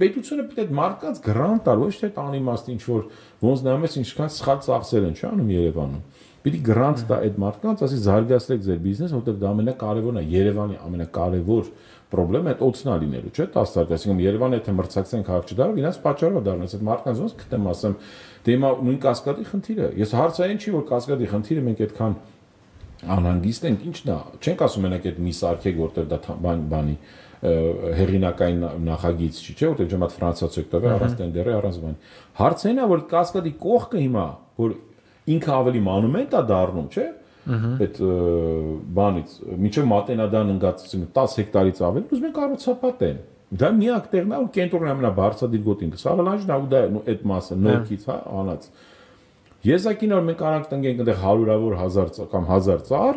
պետությունը պետք է մարդկանց գրանտ տար ոչ թե տանի մասն ինչ որ ոնց նայում ես ինչքան սխալ ծախսեր են չէ անում Երևանում Պիտի գրանտ տա այդ մարդկանց, ասի զարգացրեք ձեր բիզնես, որտեղ դա ամենակարևորն է, Երևանի ամենակարևոր խնդրեմը այդ օծնա լինելու, չէ՞, 10 տարի, այսինքն Երևանը եթե մրցակցեն քաղաք չդառնա, իրենց պատճառով դառնաց այդ մարդկանց ոնց կտեմ ասեմ, դե հիմա նույն կասկադի խնդիրը։ Ես հարցային չի որ կասկադի խնդիրը մենք այդքան անհանգիստ ենք, ի՞նչն է։ Չենք ասում մենակ այդ մի սարքեք, որտեղ դա բանի հերինակային նախագիծ չի, չէ՞, որտեղ ջամատ ֆրանսիացու եք տվել, առանց տենդերի, առանց բանի։ Հարցն է որ կասկադի կողքը հիմա որ ինքը ավելի մանումենտ է դառնում, չէ՞։ Այդ բանից միջև մատենադան ընկած 10 հեկտարից ավել, ուզում են կառուցապատեն։ Դա միակ տեղն է, որ կենտրոնը ամենաբարձրադիր գոտին։ Սարալանջն ու դա այդ մասը նորքից, հա, անած։ Եզակին որ մենք արանք տնկենք այնտեղ 100-ավոր 1000 կամ 1000 ծառ,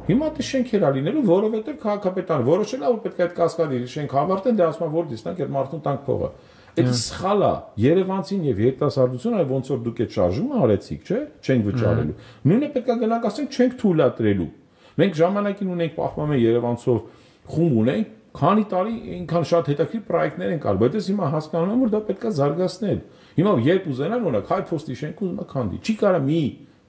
հիմա դե շենքեր ալինելու, որովհետև քաղաքապետարանը որոշել է, որ պետք է այդ կասկադի շենք հավարտեն, դե ասում որ դիստանք այդ մարդուն տանք փողը։ Այդ սխալ է։ Երևանցին եւ երիտասարդությունը ոնց որ դուք այդ շարժումը արեցիք, չէ՞, չենք վճարելու։ Նույնը պետք է գնանք ասենք չենք թույլատրելու։ Մենք ժամանակին ունենք պահպանում Երևանցով խումբ ունենք, քանի տարի այնքան շատ հետաքրքիր պրոյեկտներ են կար, բայց ես հիմա հասկանում եմ որ դա պետք է զարգացնել։ Հիմա երբ ուզենան օրինակ հայ փոստի շենք ուզում է քանդի։ Չի կարա մի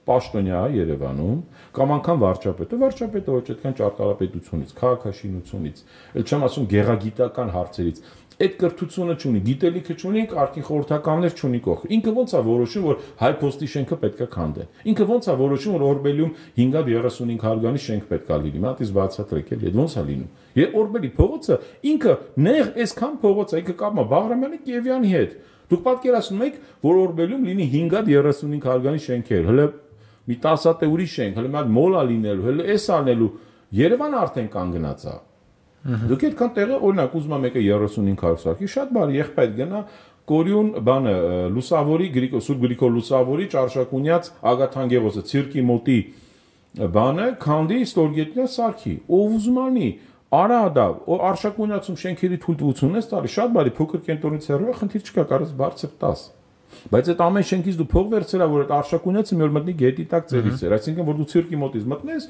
պաշտոնյա Երևանում կամ անգամ վարչապետը ոչ այդքան ճարտարապետությունից, քաղաքաշինությունից, էլ չեմ ասում գեղագիտական հարցերից այդ կրթությունը չունի, գիտելիքը չունի, կարգին խորհրդականներ չունի կողքը։ Ինքը ոնց է որոշում, որ հայ փոստի շենքը պետք է քանդեն։ Ինքը ոնց է որոշում, որ Օրբելիում 535 հարգանի շենք պետք է լինի։ Մատից բացատրեք էլի, այդ ոնց է լինում։ Եվ Օրբելի փողոցը ինքը նեղ այսքան փողոց է, ինքը կապ է Բաղրամյանի Կիևյանի հետ։ Դուք պատկերացնում եք, որ Օրբելիում լինի 535 հարգանի շենքեր, հələ մի 10 հատ ուրիշ շենք, հələ մի հատ մոլ է լինելու, հələ էս անելու։ Երևանը արդեն կանգնած է։ Դուք այդքան տեղը օրինակ ուզում եք մեկը 35 սարքի, շատ բարի եղբայր գնա Կորյուն բանը Լուսավորի Սուրբ Գրիգոր Լուսավորի Ճարշակունյաց Ագաթան Գեղոսը ցիրկի մոտի բանը քանդի ստորգետնյա սարքի ով ուզում անի արա դա Արշակունյացում շենքերի թույլտվությունն է տալի շատ բարի փոքր կենտրոնից հեռու է խնդիր չկա կարծես բարձր 10 բայց այդ ամեն շենքից դու փող վերցրել որ այդ Արշակունյացը մի օր մտնի գետի տակ ծերից էր այսինքն որ դու ցիրկի մոտից մտնես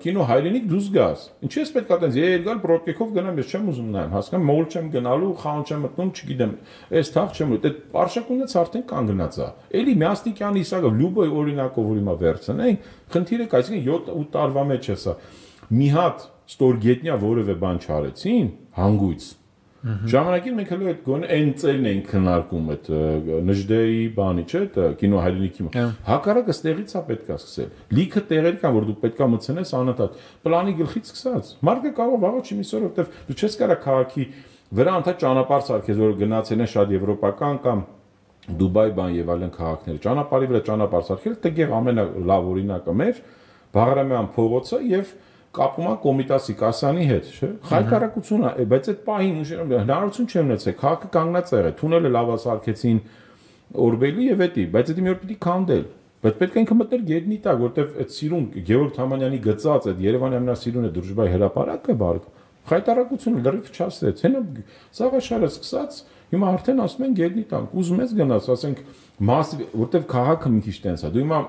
կինո հայրենիք դուրս գաս ինչի՞ ես պետք է տենց երկալ պրոկեքով գնամ ես չեմ ուզում նայեմ հասկանում մոլ չեմ գնալու խանութ չեմ մտնում չգիտեմ այս թաղ չեմ ուտ այդ Արշակունյաց արդեն կանգնած է էլի Միասնիկյանի Իսակով Լյուբոյ օրինակով որ հիմա վերցնենք խնդիրը կա այսինքն 7-8 տարվա մեջ է սա մի հատ ստորգետնյա որևէ բան չարեցին հանգույց ժամանակին մենք հələ այդ գոնե այն ծելն էին քննարկում այդ Նժդեի բանի չէ դա կինո հայրենիքի հակառակը ստեղից է պետք է սկսել լիքը տեղեր կան որ դու պետք է մտցնես անընդհատ պլանի գլխից սկսած մարգը կարող վաղուց միսօր որտեվ դու չես կարա քաղաքի վրա անդադ ճանապարհ սարքես որ գնացել են շատ եվրոպական կամ Դուբայ բան եւ այլն քաղաքներ ճանապարհի վրա ճանապարհ սարքել տեղ ամենալավ օրինակը մեր Բաղրամյան փողոցը եւ կապում է Կոմիտասի կասանի հետ, չէ՞։ Խայտարակություն է, բայց այդ պահին հնարավորություն չեմ ունեցել, քաղաքը կանգնած եղել, թունելը լավ ասարկեցին Օրբելի եւ էդի, բայց դա մի օր պիտի քանդել։ Բայց պետք է ինքը մտներ գետնի տակ, որտեվ այդ սիրուն Գևորգ Թամանյանի գծած այդ Երևանի ամենասիրուն դրժբայ հրապարակը բարկ խայտարակությունը լրիվ չասեց։ Հենա Սաղաշարը սկսած հիմա արդեն ասում են գետնի տակ, ուզում ես գնաս, ասենք որտեվ քաղաքը մի քիչ տենց է։ Դու հիմա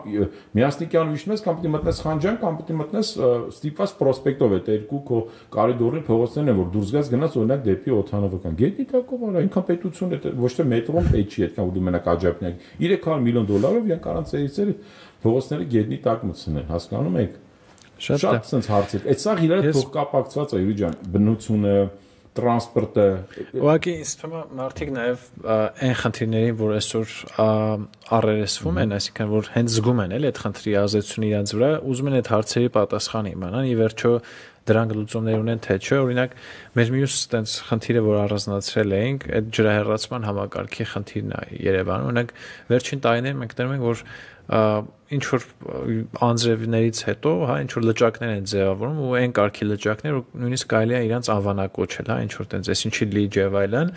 Միասնիկյանով իջնում ես, կամ պիտի մտնես Խանջան, կամ պիտի մտնես ստիպված պրոսպեկտով այդ երկու քո կարիդորի փողոցներն են, որ դուրս գաս գնաս օրինակ դեպի Օթանովական։ Գետնի տակով արա, ինքան պետություն է, ոչ թե մետրոն պետք չի, այդքան որ դու մենակ աջափնյակ $300 միլիոն յան կարան ծերիցերը փողոցները գետնի տակ մտցնեն, հասկանում եք։ Շատ sense հարցեր։ Այդ սա իրար հետ փոխկապակցված է, Յուրի ջան, բնությունը տրանսպորտը ուղղակի ինձ թվում է մարդիկ նաև այն խնդիրներին որ այսօր առերեսվում են այսինքն որ հենց զգում են էլի այդ խնդրի ազդեցությունը իրենց վրա ուզում են այդ հարցերի պատասխան իմանան ի վերջո դրանք լուծումներ ունեն թե չէ օրինակ մեր մյուս այդպես խնդիրը որ առանձնացրել էինք այդ ջրահեռացման համակարգի խնդիրն է Երևանում օրինակ վերջին տարիներին մենք դեռ մենք որ ինչ որ անձրևներից հետո, հա, ինչ որ լճակներ են ձևավորում ու այն կարգի լճակներ, ու նույնիսկ կարելի է իրանց անվանակոչել, հա, ինչ որ տենց այսինչի լիճ եւ այլն։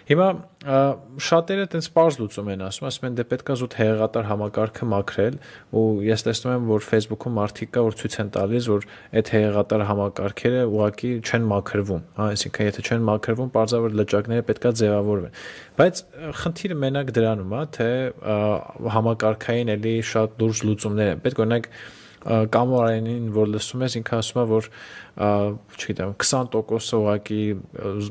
Հիմա շատերը տենց པարզ լուծում են ասում են դե պետքա զուտ հեղեղատար համակարգը մաքրել, ու ես տեսնում եմ, որ Facebook-ում մարդիկ կա, որ ցույց են տալիս, որ այդ հեղեղատար համակարգերը ուղղակի չեն մաքրվում, հա, այսինքն եթե չեն մաքրվում, պարզավոր լճակները պետքա ձևավորվեն։ Բայց խնդիրը մենակ դրանում է, թե համակարգային էլի շատ դուրս լուծումներ են։ Պետք է օրինակ Կամո Արենին, որ լսում ես, ինքը ասում է, որ չգիտեմ 20% ուղղակի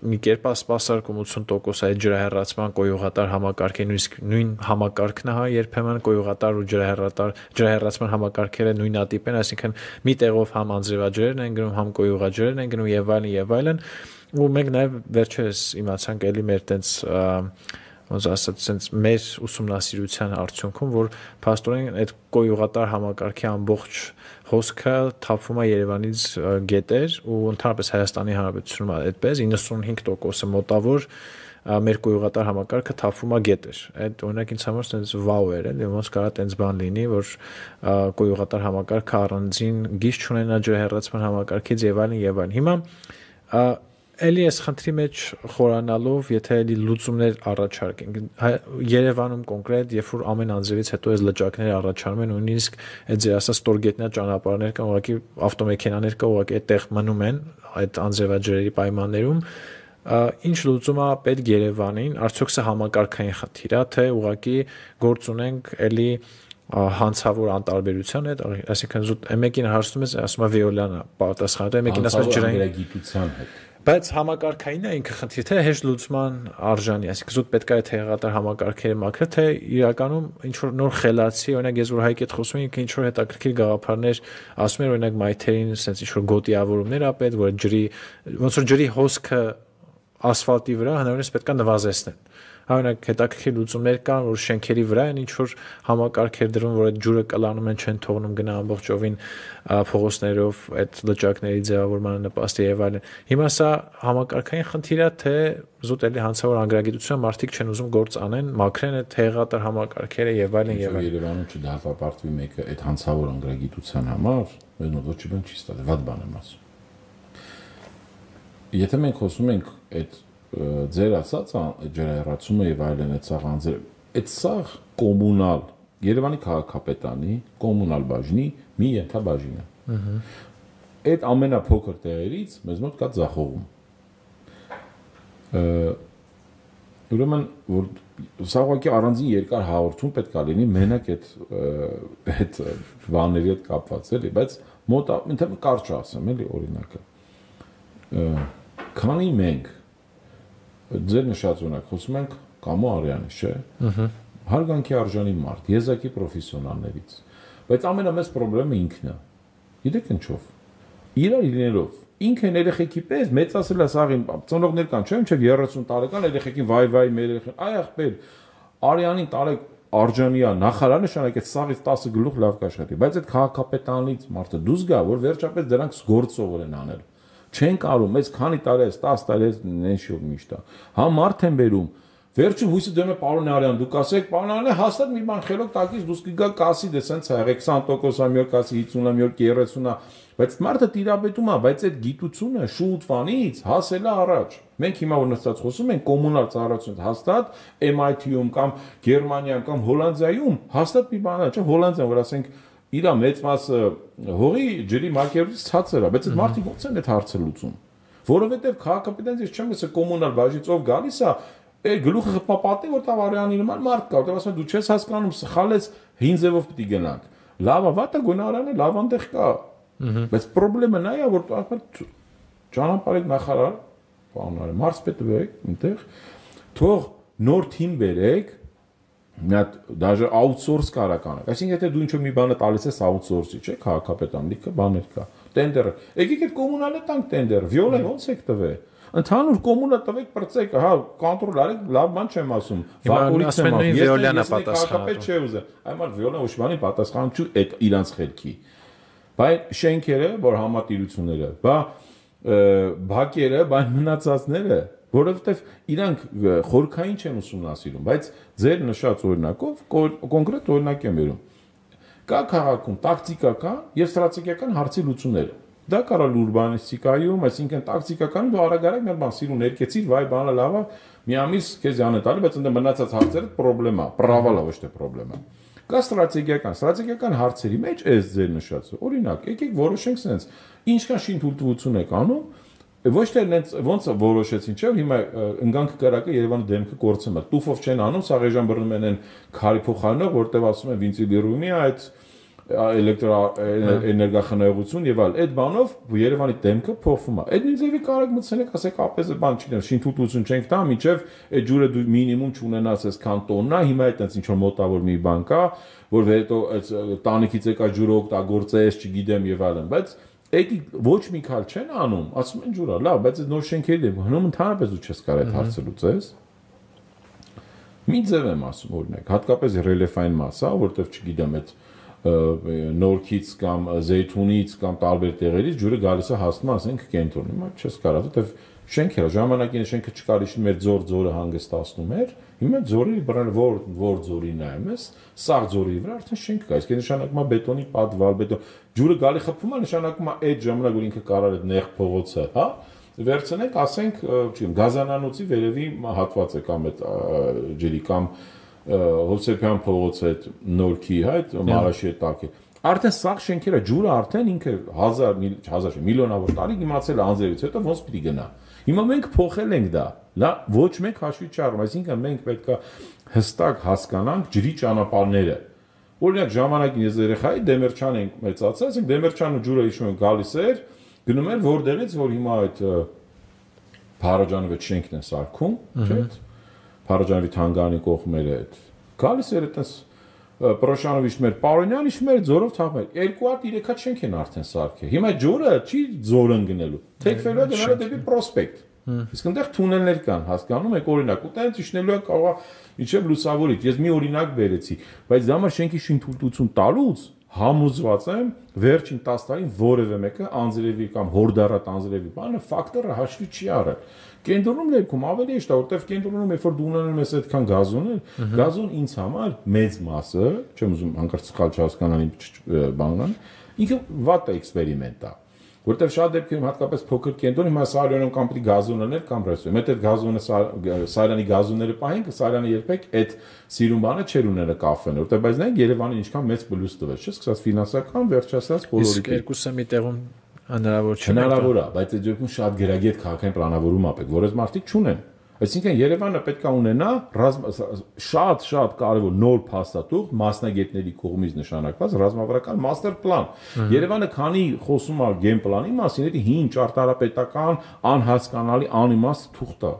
մի կերպ սպասարկում 80% այդ ջրահեռացման կոյուղատար համակարգի նույն համակարգն է, հա, երբեմն կոյուղատար ու ջրահեռացման համակարգերը նույնատիպ են, այսինքն մի տեղով համ անձրևաջրերն են գնում, համ կոյուղաջրերն են գնում եւ այլն, ու մենք նաեւ վերջերս իմացանք էլի մեր տենց ոնց ասած sense մեր ուսումնասիրության արդյունքում, որ փաստորեն այդ կոյուղատար համակարգի ամբողջ հոսքը թափվում է Երևանից գետեր ու ընդհանրապես Հայաստանի Հանրապետությունում այդպես 95%-ը մոտավոր մեր կոյուղատար համակարգը թափվում է գետեր։ Այդ օրինակ ինձ համար sense վաու էր, էլի ոնց կարա տենց բան լինի, որ կոյուղատար համակարգը առանձին գիծ չունենա ջրահեռացման համակարգից եւ այլն։ Հիմա Էլի ես խնդրի մեջ խորանալով, եթե էլի լուծումներ առաջարկենք, Երևանում կոնկրետ, երբ որ ամեն անձրևից հետո այս լճակները առաջանում են, նույնիսկ այդ ձեր ասած ստորգետնյա ճանապարհներ կան, ուղղակի ավտոմեքենաներ կա, ուղղակի այդտեղ մնում են այդ անձրևաջրերի պայմաններում, ինչ լուծում է պետք Երևանին, արդյոք սա համակարգային խնդիր է, թե ուղղակի գործ ունենք էլի հանցավոր անտարբերության հետ, այսինքն զուտ մեկին հարցնում ես, ասում է Վիոլյանը պատասխանում է, մեկին ասում է ջրագիտության հետ։ Բայց համակարգային է ինքը խնդիր, թե հեշտ լուծման արժանի, այսինքն զուտ պետք է այդ հեղեղատար համակարգերը մաքրել, թե իրականում ինչ որ նոր խելացի, օրինակ ես որ Հայկ հետ խոսում եմ, ինքը ինչ որ հետաքրքիր գաղափարներ ասում էր, օրինակ մայթերին, sense ինչ որ գոտիավորումներ ա պետք, որ ջրի ոնց որ ջրի հոսքը ասֆալտի վրա հնարավորինս պետք է նվազեցնել։ Օրինակ հետաքրքիր լուծումներ կան, որ շենքերի վրա են ինչ որ համակարգեր դրում, որ այդ ջուրը կլանում են, չեն թողնում գնա ամբողջովին փողոցներով այդ լճակների ձևավորմանը նպաստի եւ այլն։ Հիմա սա համակարգային խնդիր է, թե զուտ էլի հանցավոր անգրագիտության մարդիկ չեն ուզում գործ անեն, մաքրեն այդ հեղեղատար համակարգերը եւ այլն եւ այլն։ Երևանում չդատապարտվի մեկը այդ հանցավոր անգրագիտության համար, մեզ ոչ մի բան չի ստացել, վատ բան եմ ասում։ Եթե մենք խոսում ենք այդ ձեր ասած ջրահեռացումը եւ այլն այդ սաղ կոմունալ Երևանի քաղաքապետանի կոմունալ բաժնի մի ենթաբաժին է։ Այդ ամենափոքր տեղերից մեզ մոտ կա ձախողում։ Ուրեմն որ սա ուղղակի առանձին երկար հաղորդում պետք է լինի մենակ այդ բաների հետ կապված էլի, բայց մոտ ընդհանուր կարճ ասեմ էլի օրինակը։ Քանի մենք ձեր նշած օրինակ խոսում ենք Կամո Արյանի, չէ՞։ Հարգանքի արժանի մարդ, եզակի պրոֆեսիոնալներից, բայց ամենամեծ խնդրեմը ինքն է։ Գիտեք ինչով։ Իրար լինելով ինքն երեխեքի պես մեծացել է սաղին, ծնողներ կան, չէ՞, մինչև 30 տարեկան երեխեքին վայ մեր երեխեն, այ ախպեր, Արյանին տարեք Արջանիա նախարար նշանակեց սաղից 10 գլուխ լավ կաշխատի, բայց այդ քաղաքապետանից մարդը դուրս գա, որ վերջապես դրանք գործով են անել։ Չեն կարում, այս քանի տարի է, 10 տարի է նենշով միշտ է։ Հա մարդ են բերում։ Վերջում հույսը դնում է պարոն Արյան, դուք ասեք, պարոն Արյան, հաստատ մի բան խելոք տակից դուս կգա կասի, դե սենց է, 20%-ը մի օր կասի, 50-ը մի օր 30-ը, բայց մարդը տիրապետում է, բայց այդ գիտությունը շուտվանից հասել է առաջ։ Մենք հիմա որ նստած խոսում ենք կոմունալ ծառայություն, հաստատ MIT-ում կամ Գերմանիայում կամ Հոլանդիայում հաստատ մի բան է, չէ՞, Հոլանդիան, որ ասենք իր մեծ մասը հողի ջրի մակերևից ցածր է, բայց այդ մարդիկ ո՞նց են այդ հարցը լուծում։ Որովհետև քաղաքապետանից ես չեմ լսել կոմունալ բաժնից ով գալիս է, այդ գլուխը խփապատի, որ Տավարյանի նման մարդ կա, որտեղ ասում են դու չես հասկանում, սխալես հին ձևով պիտի գնանք։ Լավա վատը գոնարանը լավ անտեղ կա։ Բայց խնդրեմը նա է, որ ճանապարհիկ նախարար, պարոն Արյան, մարզպետ բերեք, այնտեղ թող նոր թիմ բերեք, մի հատ դաժե outsource կարա կանեք։ Այսինքն եթե դու ինչ-որ մի բանը տալիս ես outsource-ի, չէ՞, քաղաքապետան լիքը բաներ կա։ Տենդերը։ Եկեք այդ կոմունալը տանք տենդերը, Վիոլեն ո՞նց եք տվել։ Ընդհանուր կոմունա տվեք բրծեք, հա, կոնտրոլ արեք, լավ բան չեմ ասում։ Վակորից եմ ասում։ Վիոլյանը պատասխանատու։ Քաղաքապետ չէ ուզը։ Այմար Վիոլեն ոչ բանի պատասխան չու այդ իրանց խելքի։ Բայց շենքերը, որ համատիրությունները, բակերը, բայց մնացածները, որովհետև իրանք խորքային չեն ուսումնասիրում, բայց ձեր նշած օրինակով կոնկրետ օրինակ եմ բերում։ Կա քաղաքում տակտիկական եւ ստրատեգիական հարցի լուծումները։ Դա կարա ուրբանիստիկայում, այսինքն տակտիկական դու արագ-արագ մի բան սիրուն ներկեցիր, վայ բանը լավ է, մի ամիս քեզ յանը տալի, բայց ընդ մնացած հարցերը պրոբլեմա, պրավալա ոչ թե պրոբլեմա։ Կա ստրատեգիական հարցերի մեջ էս ձեր նշածը։ Օրինակ, եկեք որոշենք sense, ինչքան շինթույլտվություն եք անում, ոչ թե ոնց որոշեցին, չէ՞, հիմա ընկանք կրակը Երևանի դեմքը կորցնում է։ Տուֆով չեն անում, սաղեժան բռնում են քարի փոխանող, որտեղ ասում են վինտիլիրումի այդ էներգախնայողություն եւ այլ այդ բանով Երևանի դեմքը փոխվում է։ Այդ նույնիսկ կարող մտցնեք, ասեք, ապեզ բան չգիտեմ, շինթույլտվություն չենք տա, միջև այդ ջուրը դու մինիմում չունենաս այսքան տոննա, հիմա այդտենց ինչ որ մոտավոր մի բան կա, որ հետո այդ տանիքից եկա ջուրը օգտագործես, չգիտեմ եւ այլն, բայց Էդի ոչ մի քալ չեն անում, ասում են ջուրա, լավ, բայց այդ նոր շենքերի դեմ հնում ընդհանրապես ու չես կարող այդ հարցը լուծես։ Մի ձև եմ ասում, օրինակ, հատկապես ռելիեֆային մասա, որտեղ չգիտեմ, այդ նորքից կամ զեյթունից կամ տարբեր տեղերից ջուրը գալիս է հասնում, ասենք կենտրոն, հիմա չես կարող, որտեղ շենքերը ժամանակին շենքը չկար իշի մեր ձորը հանգստացնում էր, հիմա ձորի որ ձորի նայում ես, սաղ ձորի վրա արդեն շենք կա, իսկ նշանակում է բետոնի պատվալ, բետոն, ջուրը գալի խփում է, նշանակում է այդ ժամանակ որ ինքը կարար այդ նեղ փողոցը, հա, վերցնենք, ասենք, չգիտեմ, գազանանոցի վերևի հատվածը կամ այդ ջրի կամ Հովսեփյան փողոցը այդ նորքի, հա, այդ Մարաշի տակ է։ Արդեն սաղ շենքերը ջուրը արդեն ինքը 1000 միլիոնավոր տարի իմացել է անձրևից հետո ոնց պիտի գնա։ Հիմա մենք փոխել ենք դա, լա ոչ մեկ հաշվի չառնում, այսինքն մենք պետք է հստակ հասկանանք ջրի ճանապարհները։ Օրինակ ժամանակին ես երեխայի Դեմերչան ենք մեծացած, ասենք Դեմերչանը ջուրը հիշում եմ գալիս էր, գնում էր որտեղից որ հիմա այդ Փարաջանովի շենքն է սարքում, չէ՞։ Փարաջանովի թանգարանի կողմերը այդ գալիս էր այդպես Պրոշանովիչ մեր Պարոնյան իշում էր ձորով թափել։ 2-3 հատ շենք են արդեն սարքել։ Հիմա ջուրը չի ձորն գնելու։ Թեքվելու է գնալու դեպի պրոսպեկտ։ Իսկ այնտեղ թունելներ կան, հասկանում եք, օրինակ, ու տենց իջնելու է կարող իջև լուսավորիչ։ Ես մի օրինակ բերեցի, բայց դա համար շենքի շինթույլտվություն տալուց համոզված եմ վերջին 10 տարին որևէ մեկը անձրևի կամ հորդառատ անձրևի բանը ֆակտորը հաշվի չի առել։ Կենտրոնում ներքում ավելի է, որտեղ կենտրոնում երբ որ դու ունենում ես այդքան գազոն, գազոն ինձ համար մեծ մասը, չեմ ուզում հանկարծ սխալ չհասկանան բանան, ինքը վատ էքսպերիմենտ է, որտեղ շատ դեպքերում հատկապես փոքր կենտրոն հիմա Սարյանում կամ պիտի գազոններ կամ ռեսուրս, մեծ այդ գազոնը Սարյանի գազոնները պահենք, Սարյանը երբեք այդ սիրուն բանը չէր ունենա կաֆեն, որտեղ բայց նայեք Երևանին ինչքան մեծ բլուս տվեց, չէ՞, սկսած ֆինանսական, վերջացած բոլորի։ Երկուսը մի տեղում հնարավոր չէ։ Հնարավոր է, բայց այդ դեպքում շատ գերագետ քաղաքային պլանավորում ապեք, որ այս մարդիկ չունեն։ Այսինքն Երևանը պետք է ունենա շատ կարևոր նոր փաստաթուղթ մասնագետների կողմից նշանակված ռազմավարական մաստեր պլան։ Երևանը քանի խոսում է գեյմ պլանի մասին, դա հին ճարտարապետական անհասկանալի անիմաստ թուղթ է։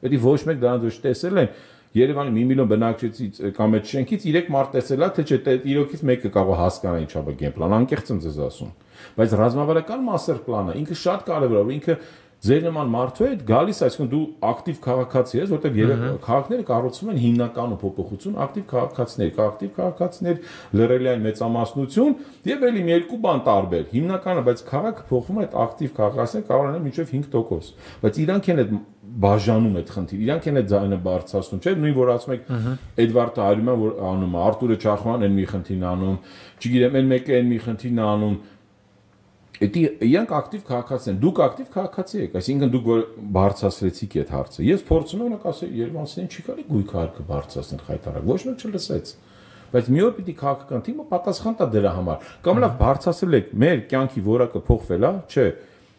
Դա ոչ մեկ դրանց ոչ տեսել են։ Երևանի 1 միլիոն բնակչությունից կամ այդ շենքից 3 մարդ տեսել է, թե չէ, իրոքից մեկը կարող հասկանա ինչա բա գեյմ պլան, անկեղծ եմ ձեզ ասում։ Բայց ռազմավարական մաստեր պլանը ինքը շատ կարևոր է, ինքը ձեր նման մարդու հետ գալիս, այսինքն դու ակտիվ քաղաքացի ես, որտեղ քաղաքները կառուցվում են հիմնականում փոփոխություն ակտիվ քաղաքացիներ, լրելիային մեծամասնություն եւ ելի մի երկու բան տարբեր։ Հիմնականը, բայց քաղաքը փոխվում է այդ ակտիվ քաղաքացիներ կարող են մինչեւ 5%, բայց իրանք են այդ բաժանում այդ խնդիր, իրանք են այդ ձայնը բարձրացնում, չէ՞, նույն որ ասում եք Էդվարդ Հայրումյան որ անում է, Արտուրը Չախոյան են մի խնդիրն անում, չգիտեմ, այն մեկը են մի խնդիրն անում։ Էդի իրանք ակտիվ քաղաքացի են, դուք ակտիվ քաղաքացի եք, այսինքն դուք որ բարձրացրեցիք այդ հարցը։ Ես փորձում եմ ասել Երևանցիներին չի կարելի գույքը հարկը բարձրացնել խայտարակ, ոչ մեկ չլսեց։ Բայց մի օր պիտի քաղաքական թիմը պատասխան տա դրա համար։ Կամ լավ բարձրացրել եք, մեր կյանքի որակը փոխվել է, չէ։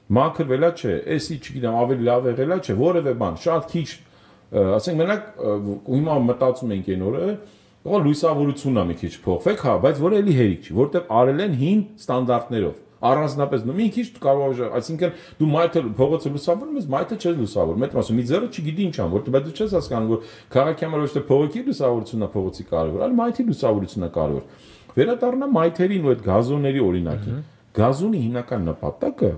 Մաքրվել է, չէ, էսի չգիտեմ, ավելի լավ եղել է, չէ, որևէ բան, շատ քիչ, ասենք մենակ հիմա մտածում ենք այն օրը, որ լույսավորությունն է մի քիչ փոխվեք, հա, բայց որ էլի հերիք չի, որտեղ արել են հին ստանդարտներով։ Առանձնապես մի քիչ կարող է, այսինքն դու մայթը փողոցը լուսավորում ես, մայթը չես լուսավորում։ Մեծ մասը մի ձեռը չգիտի ինչ ան, որտեղ բայց դու չես հասկանում, որ քաղաքի համար ոչ թե փողոցի լուսավորությունն է փողոցի կարևոր, այլ մայթի լուսավորությունն է կարևոր։ Վերադառնա մայթերին ու այդ գազոնների օրինակին։ Գազոնի հիմնական նպատակը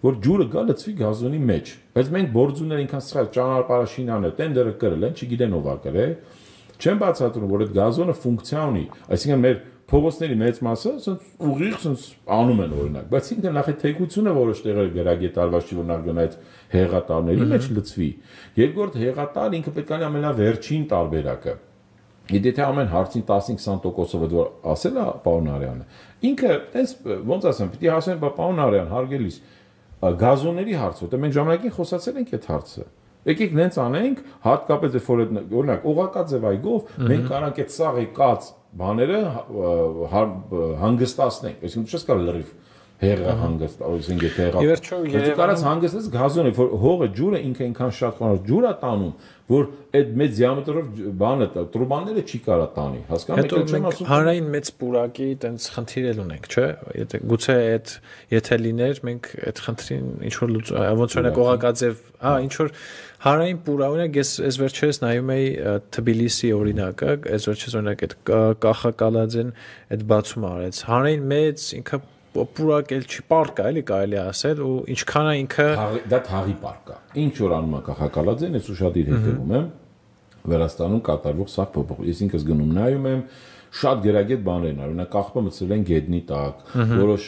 որ ջուրը գա լցվի գազոնի մեջ։ Բայց մենք բորձուները ինքան սխալ ճանապարհաշինանը տենդերը կրել են, չգիտեն ով է կրել։ Չեն բացատրում, որ այդ գազոնը ֆունկցիա ունի, այսինքն մեր փողոցների մեծ մասը ուղիղ անում են օրինակ, բայց ինքն նախ է թեկությունը որոշ տեղեր գրագետարված չի, որ նա գնա այդ հեղատարների մեջ լցվի։ Երկրորդ հեղատար ինքը պետք է ամենավերջին տարբերակը։ Եթե ամեն հարցին 15-20%-ով որ ասել է պարոն Արյանը, ինքը այնպես ոնց ասեմ, պիտի ասեն պարոն Արյան, հարգելիս, գազոնների հարցը, դե մենք ժամանակին խոսացել ենք այդ հարցը։ Եկեք նենց անենք, հատկապես որ օրինակ օղակաձև այգով մենք կարանք այդ սաղ եկած բաները հանգստացնենք, այսինքն չես կարող լրիվ հեղը հանգստ, այսինքն եթե հեղը կարած հանգստես գազոն է, որ հողը ջուրը ինքը այնքան շատ խոնավ ջուր է տանում, որ այդ մեծ դիամետրով բանը տրուբանները չի կարա տանի, հասկանում եք, չեմ ասում։ Հանրային մեծ պուրակի տենց խնդիր էլ ունենք, չէ՞։ Եթե գուցե այդ եթե լիներ, մենք այդ խնդրին ինչ որ ոնց օրինակ օղակաձև, ինչ որ հանրային պուրա օրինակ ես վերջերս նայում էի Թբիլիսի օրինակը, այս վերջերս օրինակ այդ Կախակալաձեն այդ բացումը արեց։ Հանրային մեծ ինքը պուրակ էլ չի պարկ է, էլի կարելի ասել ու ինչքան է ինքը դա թաղի պարկ է։ Ինչ որ անում է Կախակալաձեն, ես ուշադիր հետևում եմ Վրաստանում կատարվող սաղ փոփոխություն։ Ես ինքս գնում նայում եմ շատ գերագետ բաներ են, օրինակ կախպը մտցրել են գետնի տակ, որոշ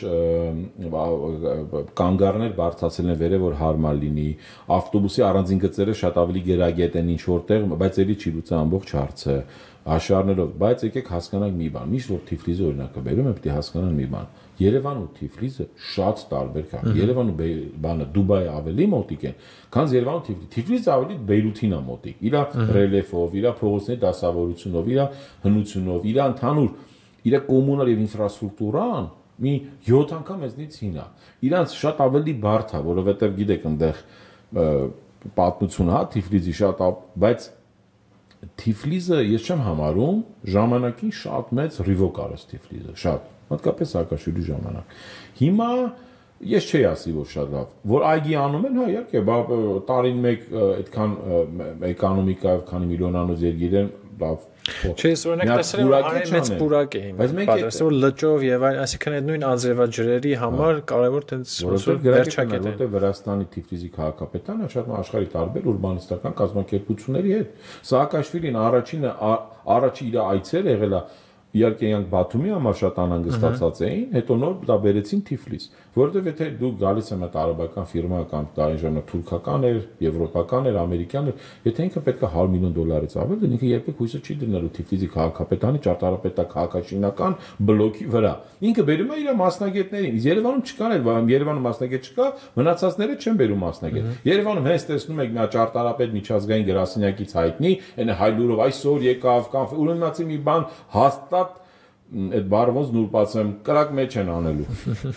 կանգառներ բարձրացել են վերև որ հարմար լինի, ավտոբուսի առանձին գծերը շատ ավելի գերագետ են ինչ որտեղ, բայց էլի չի լուծա ամբողջ հարցը, հաշարներով, բայց եկեք հասկանանք մի բան, միշտ որ Թիֆլիսը օրինակը բերում եմ, պետք է հասկանան մի բան։ Երևանն ու Թիֆլիսը շատ տարբեր կան։ Երևանը բանը Դուբայի ավելի մոտիկ են, քան Երևանը Թիֆլիսը։ Թիֆլիսը ավելի Բեյրութին է մոտիկ։ Իր ռելիեֆով, իր փողոցների դասավորությունով, իր հնությունով, իր ընդհանուր իր կոմունալ եւ ինֆրաստրուկտուրան մի 7 անգամ մեզնից հին է։ Իրանց շատ ավելի բարդ է, որովհետեւ գիտեք այնտեղ պատմություն հա Թիֆլիսի շատ, բայց Թիֆլիսը ես չեմ համարում ժամանակին շատ մեծ ռիվոկ արեց Թիֆլիսը, շատ հատկապես Սաակաշվիլի ժամանակ։ Հիմա ես չի ասի որ շատ լավ, որ այգի անում են, հա իհարկե, տարին մեկ այդքան էկոնոմիկայով քանի միլիոնանոց երկիր են, լավ։ Չէ, օրինակ տեսել եմ արի մեծ պուրակ էին։ Պատրաստել որ լճով եւ այլ, այսինքն այդ նույն անձրևաջրերի համար կարեւոր տենց վերջակետ է։ Որտեղ Վրաստանի Թիֆլիսի քաղաքապետարանը շատ աշխարհի տարբեր ուրբանիստական կազմակերպությունների հետ։ Սաակաշվիլին առաջի իր այցերը եղել է իհարկե իրանք Բաթումի համար շատ անհանգստացած էին, հետո նոր դա բերեցին Թիֆլիս, որովհետև եթե դու գալիս եմ այդ արաբական ֆիրմա կամ տարին ժամանակ թուրքական էր, եվրոպական էր, ամերիկյան էր, եթե ինքը պետք է $100 միլիոն ավել, դե ինքը երբեք հույսը չի դնելու Թիֆլիսի քաղաքապետարանի ճարտարապետական բլոկի վրա։ Ինքը բերում է իր մասնագետներին։ Երևանում չկան այդ, Երևանում մասնագետ չկա, մնացածները չեն բերում մասնագետ։ Երևանում հենց տեսնում եք նա ճարտարապետ միջազգային գրասենյակից հայտնի, այն հայլուրով այսօր եկավ կամ ուրեմնացի մի բան հաստատ այդ բարոնց նուրբացեմ կրակ մեջ են անելու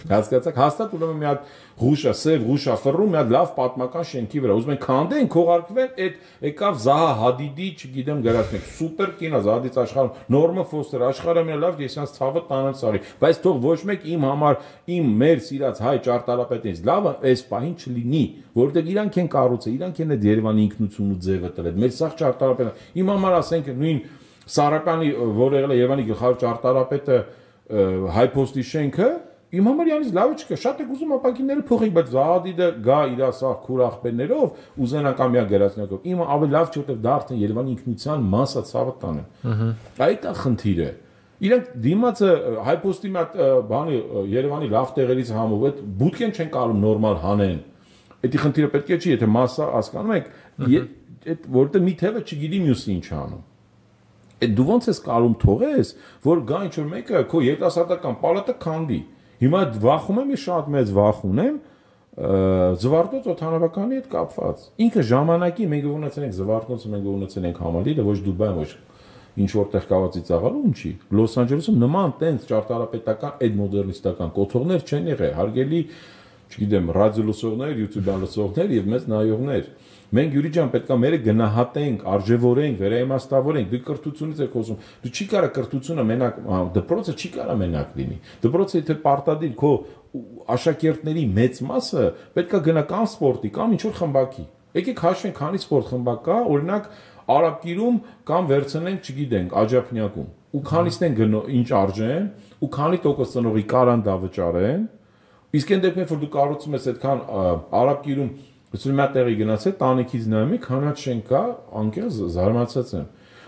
հասկացաք հաստատ ուրեմն մի հատ ղուշա սև ղուշա ֆռում մի հատ լավ պատմական շենքի վրա ուզում են քանդեն քողարկվեն այդ եկավ Զահա Հադիդի չգիտեմ գրածնեք սուպեր կինո Զադից աշխարհում Նորմա Ֆոստեր աշխարհը մի լավ ես իրանց ցավը տանեմ սարի բայց թող ոչ մեկ իմ համար իմ մեր սիրած հայ ճարտարապետից լավը այս պահին չլինի որովհետև իրանք են կառուցել իրանք են այդ Երևանի ինքնությունն ու ձևը տվել մեր սաղ ճարտարապետը իմ համար ասենք նույն Սարականի, որ եղել է Երևանի գլխավոր ճարտարապետը հայփոստի շենքը, իմ համար յանից լավ չկա, շատ եք ուզում ապակիները փոխեք, բայց Զահադիդը գա իր ասախ քուր ախպերներով, ուզենա կամ միա գրածնակով, իմ ավելի լավ չէ, որտեղ դա արդեն Երևանի ինքնության մասը ցավը տանեն։ Այդ է խնդիրը։ Իրանք դիմացը հայփոստի մատ բանի Երևանի լավ տեղերից համով այդ բուտկեն չեն կարում նորմալ հանեն։ Այդի խնդիրը պետք է չի, եթե մասը հասկանում եք, այդ որտեղ մի թևը չգիտի մյուսը ինչ անում։ Դու ոնց ես կարում թողես, որ գա ինչ-որ մեկը քո երիտասարդական պալատը քանդի։ Հիմա վախում եմ, ես շատ մեծ վախ ունեմ Զվարթնոց օդանավականի հետ կապված։ Ինքը ժամանակի մենք ունեցել ենք Զվարթնոցը, մենք ունեցել ենք Համալիրը, ոչ Դուբայում, ոչ ինչ որտեղ կավացի ծաղալու ինչի։ Լոս Անջելեսում նման տենց ճարտարապետական այդ մոդեռնիստական կոթողներ չեն եղել, հարգելի, չգիտեմ, ռադիոլսողներ, YouTube-յան լսողներ եւ մեծ նայողներ։ Մենք Յուրի ջան պետքա մերը գնահատենք, արժևորենք, վերաիմաստավորենք։ Դու կրթությունից եք խոսում։ Դու չի կարա կրթությունը մենակ դպրոցը չի կարա մենակ լինի։ Դպրոցը եթե պարտադիր քո աշակերտների մեծ մասը պետքա գնա կամ սպորտի, կամ ինչ որ խմբակի։ Եկեք հաշվենք, քանի սպորտ խմբակ կա, օրինակ Արաբկիրում կամ վերցնենք, չգիտենք, Աջափնյակում։ Ու քանիսն են ինչ արժեն, ու քանի տոկոս ծնողի կարան դա վճարեն։ Իսկ այն դեպքում, որ դու կառուցում ես այդքան Արաբկիրում Ուսում եմ տեղի գնացել, տանիքից նայում եք, քանած շենք կա, անկեղծ զարմացած եմ։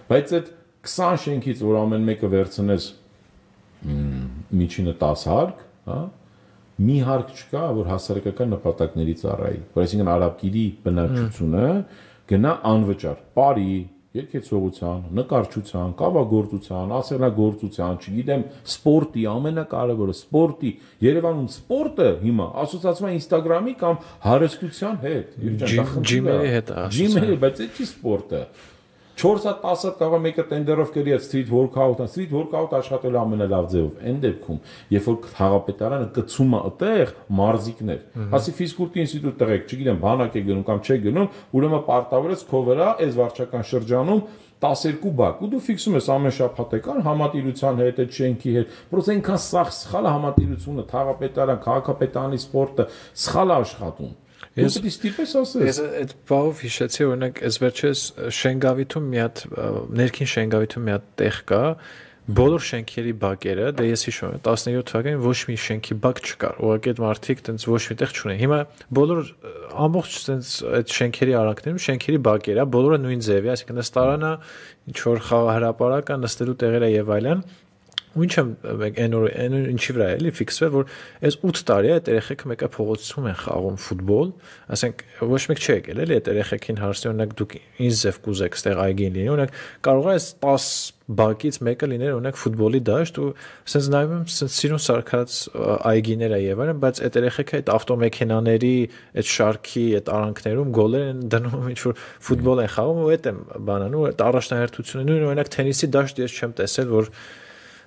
Բայց այդ 20 շենքից, որ ամեն մեկը վերցնես միջինը 10 հարկ, հա, մի հարկ չկա, որ հասարակական նպատակների ծառայի։ Որ այսինքն Արաբկիրի բնակչությունը գնա անվճար, բարի, երկեցողության, նկարչության, կավագործության, ասեղնագործության, չգիտեմ, սպորտի, ամենակարևորը սպորտի, Երևանում սպորտը հիմա ասոցացվում է Instagram-ի կամ հարստության հետ, ջիմերի հետ, ջիմերի, բայց այդ չի սպորտը։ 4 հատ 10 հատ կարող մեկը տենդերով կերի այդ street workout աշխատելու ամենալավ ձևով։ Այն դեպքում, երբ որ խաղապետարանը կցում է այդտեղ մարզիկներ, ասի ֆիզկուլտուր ինստիտուտ տղեկ, չգիտեմ, բանակ է գնում կամ չէ գնում, ուրեմն պարտավորես քո վրա այս վարչական շրջանում 12 բակ ու դու ֆիքսում ես ամեն շաբաթ եկան համատիրության հետ, այդ շենքի հետ, պրոս այնքան սխալ համատիրությունը, թաղապետարան, քաղաքապետարանի սպորտը սխալ աշխատում։ Ես ստիպես ասես։ Ես այդ բաղով հիշեցի, օրինակ, այս վերջերս Շենգավիթում մի հատ ներքին Շենգավիթում մի հատ տեղ կա, բոլոր շենքերի բակերը, դե ես հիշում եմ 17 թվականին ոչ մի շենքի բակ չկար։ Ուղղակի այդ մարդիկ տենց ոչ մի տեղ չունեն։ Հիմա բոլոր ամբողջ տենց այդ շենքերի արանքներում շենքերի բակեր է, բոլորը նույն ձևի, այսինքն նստարանը, ինչ որ խաղահրապարակ է, նստելու տեղերը եւ այլն։ Ու ինչ եմ այն ինչի վրա էլի ֆիքսվել, որ այս 8 տարի է այդ երեխեքը մեկը փողոցում են խաղում ֆուտբոլ, ասենք ոչ մեկ չի եկել էլի այդ երեխեքին հարցնի, օրինակ դուք ինչ ձև կուզեք ստեղ այգին լինի, օրինակ կարող է այս 10 բակից մեկը լիներ օրինակ ֆուտբոլի դաշտ ու ասենց նայում եմ ասենց սիրուն սարքած այգիներ է եւ այլն, բայց այդ երեխեքը այդ ավտոմեքենաների այդ շարքի այդ արանքներում գոլեր են դնում ինչ որ ֆուտբոլ են խաղում ու այդ եմ բանան ու այդ առաջնահերթությունը նույն օրինակ թենիսի դաշտ ես չեմ տեսել, որ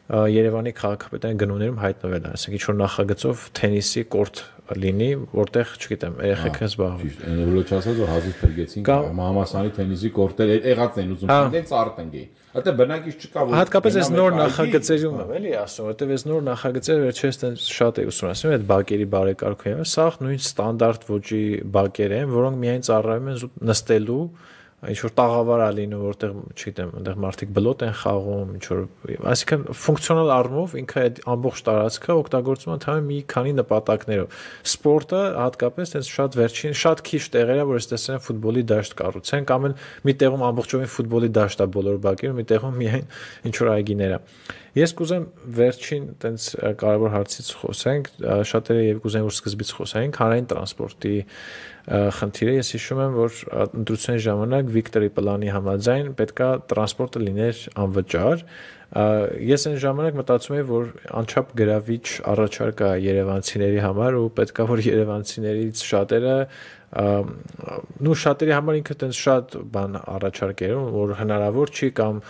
Երևանի քաղաքապետարանի գնումներում հայտնվել է, ասենք ինչ որ նախագծով թենիսի կորտ լինի, որտեղ, չգիտեմ, երեխեքը զբաղվում։ Ճիշտ, այն որ չասած որ հազիվ փրկեցին համասանի թենիսի կորտեր, եղած են ուզում, դենց արտնգի։ Այդտեղ բնակիչ չկա որ հատկապես այս նոր նախագծերում եմ էլի ասում, որտեղ այս նոր նախագծերը վերջերս տենց շատ է ուսումնասիրում, այդ բակերի բարեկարգը եւ սա նույն ստանդարտ ոճի բակեր են, որոնք միայն ծառայում են նստելու ինչ որ տաղավար է լինում, որտեղ, չգիտեմ, այնտեղ մարդիկ բլոտ են խաղում, ինչ որ, այսինքն ֆունկցիոնալ առումով ինքը այդ ամբողջ տարածքը օգտագործում է ընդհանուր մի քանի նպատակներով։ Սպորտը հատկապես այնց շատ վերջին, շատ քիչ տեղեր է, որ ես տեսել եմ ֆուտբոլի դաշտ կառուցեն, կամ մի տեղում ամբողջովին ֆուտբոլի դաշտ է բոլոր բակերում, մի տեղում միայն ինչ որ այգիներ է։ Ես կուզեմ վերջին տենց կարևոր հարցից խոսենք, շատերը եւ կուզեն որ սկզբից խոսենք հանրային տրանսպորտի խնդիրը։ Ես հիշում եմ, որ ընտրությունների ժամանակ Վիկտորի պլանի համաձայն պետքա տրանսպորտը լիներ անվճար։ Ես այն ժամանակ մտածում էի, որ անչափ գրավիչ առաջարկ է երևանցիների համար ու պետքա որ երևանցիներից շատերը շատերի համար ինքը տենց շատ բան առաջարկեր, որ հնարավոր չի կամ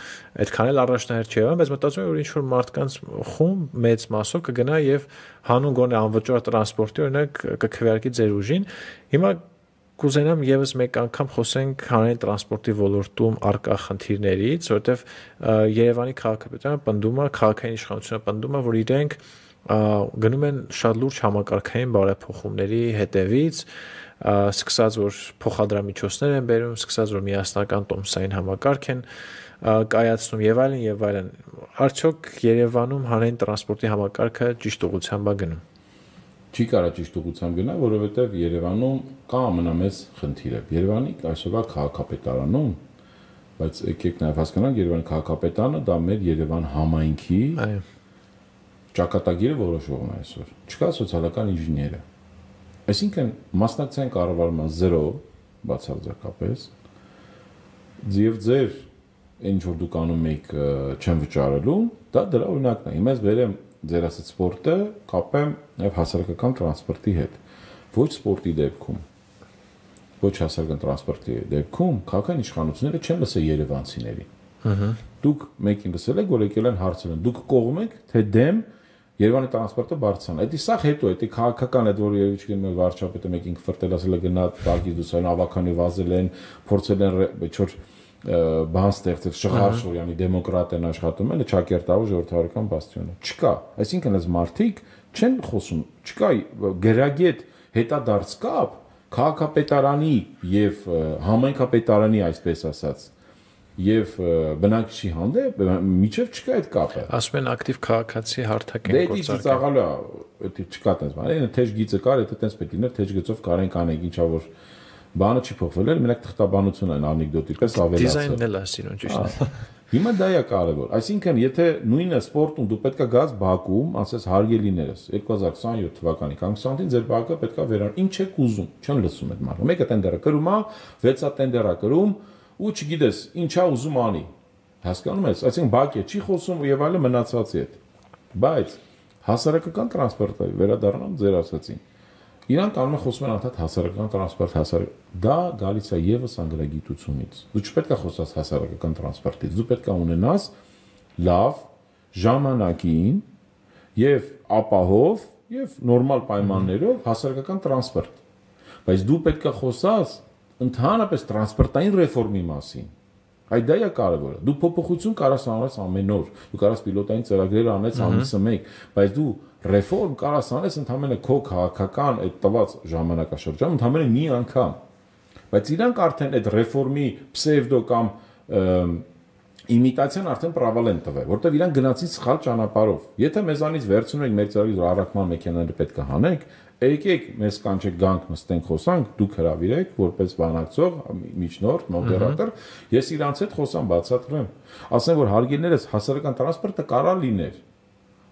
այդքան էլ առաջնահերթ չի եղան, բայց մտածում եմ, որ ինչ որ մարդկանց խումբ մեծ մասով կգնա եւ հանուն գոնե անվճար տրանսպորտի օրինակ կքվեարկի ձեր ուժին։ Հիմա կուզենամ եւս մեկ անգամ խոսենք հանրային տրանսպորտի ոլորտում արկա խնդիրներից, որովհետեւ Երևանի քաղաքապետարանը պնդում է, քաղաքային իշխանությունը պնդում է, որ իրենք գնում են շատ լուրջ համակարգային բարեփոխումների հետևից, սկսած որ փոխադրամիջոցներ են բերում, սկսած որ միասնական տոմսային համակարգ են կայացնում եւ այլն եւ այլն։ Արդյոք Երևանում հանրային տրանսպորտի համակարգը ճիշտ ուղղությամբ է գնում։ Չի կարա ճիշտ ուղղությամբ գնա, որովհետեւ Երևանում կա ամենամեծ խնդիրը։ Երևանի այսօրվա քաղաքապետարանում, բայց եկեք նաեւ հասկանանք, Երևանի քաղաքապետարանը դա մեր Երևան համայնքի ճակատագիրը որոշողն է այսօր։ Չկա սոցիալական ինժեները։ Այսինքն մասնակցային կառավարման 0 բացարձակապես եւ ձեր ինչ որ դուք անում եք չեմ վճարելու, դա դրա օրինակն է։ Հիմա ես բերեմ ձեր ասած սպորտը կապեմ նաեւ հասարակական տրանսպորտի հետ։ Ոչ սպորտի դեպքում, ոչ հասարակական տրանսպորտի դեպքում քաղաքային իշխանությունները չեն լսել երևանցիների։ Դուք մեկին լսել եք, որ եկել են հարցել են, դուք կողմ եք, թե դեմ Երևանի տրանսպորտը բարձրան։ Դա սա հետո է, դա քաղաքական է, որ չգիտեմ վարչապետը մեկին կֆրտել ասել է գնա տակից դուսան ավականի վազել են, փորձել են ինչ-որ բան ստեղծել, Շղար Շորյանի դեմոկրատ են աշխատում, էլ Չակերտավու ժողովրդավարական բաստիոնը։ Չկա, այսինքն այս մարդիկ չեն խոսում, չկա գրագետ հետադարձ կապ քաղաքապետարանի եւ համայնքապետարանի, այսպես ասած, եւ բնակչի հանդեպ միջև չկա այդ կապը։ Ասում են ակտիվ քաղաքացի հարթակ են գործարկել։ Դե ծաղալա, դա չկա այդպես բան։ Այն թեժ գիծը կար, եթե այդպես պետք լիներ, թեժ գծով կարեն կանենք, ինչա որ բանը չի փոխվել, մենակ թղթաբանություն են անեկդոտի պես ավելացել։ Դիզայնն էլ է սիրուն, ճիշտ է։ Հիմա դա է կարևոր։ Այսինքն, եթե նույնը սպորտում դու պետքա գազ Բաքուում, ասես հարգելիներս 2027 թվականի կամ 20-ին ձեր բակը պետքա վերան։ Ինչ եք ուզում, չեն լսում այդ մարդը։ Մեկը տենդերը կրում է, 6-ա տենդերա կրում, ու չգիտես, ինչա ուզում անի։ Հասկանում ես, այսինքն բակ է, չի խոսում եւ այլը մնացածի հետ։ Բայց հասարակական տրանսպորտը վերադառնամ ձեր ասացին։ Իրանք անում են խոսում են անդադ հասարակական տրանսպորտ, դա գալիս է եւս անգլագիտությունից։ Դու չպետք է խոսաս հասարակական տրանսպորտից, դու պետք է ունենաս լավ ժամանակին եւ ապահով եւ նորմալ պայմաններով հասարակական տրանսպորտ։ Բայց դու պետք է խոսաս ընդհանրապես տրանսպորտային ռեֆորմի մասին։ Այդ դա է կարևորը։ Դու փոփոխություն կարաս անես ամեն օր։ Դու կարաս պիլոտային ծրագրեր անես ամիսը մեկ, բայց դու ռեֆորմ կարաս անես ընդհանրապես քո քաղաքական այդ տված ժամանակաշրջանում ընդհանրապես մի անգամ։ Բայց իրանք արդեն այդ ռեֆորմի պսևդո կամ իմիտացիան արդեն պրավալեն տվել, որտեղ իրանք գնացին սխալ ճանապարհով։ Եթե մեզանից վերցնում եք մեր ծրագրի առաքման մեքենաները պետք է հանենք, եկեք մեզ կանչեք գանք նստենք խոսանք, դուք հրավիրեք որպես բանակցող, միջնորդ, մոդերատոր, ես իրանց հետ խոսամ, բացատրեմ։ Ասեմ, որ հարգելներս հասարակական տրանսպորտը կարա լիներ,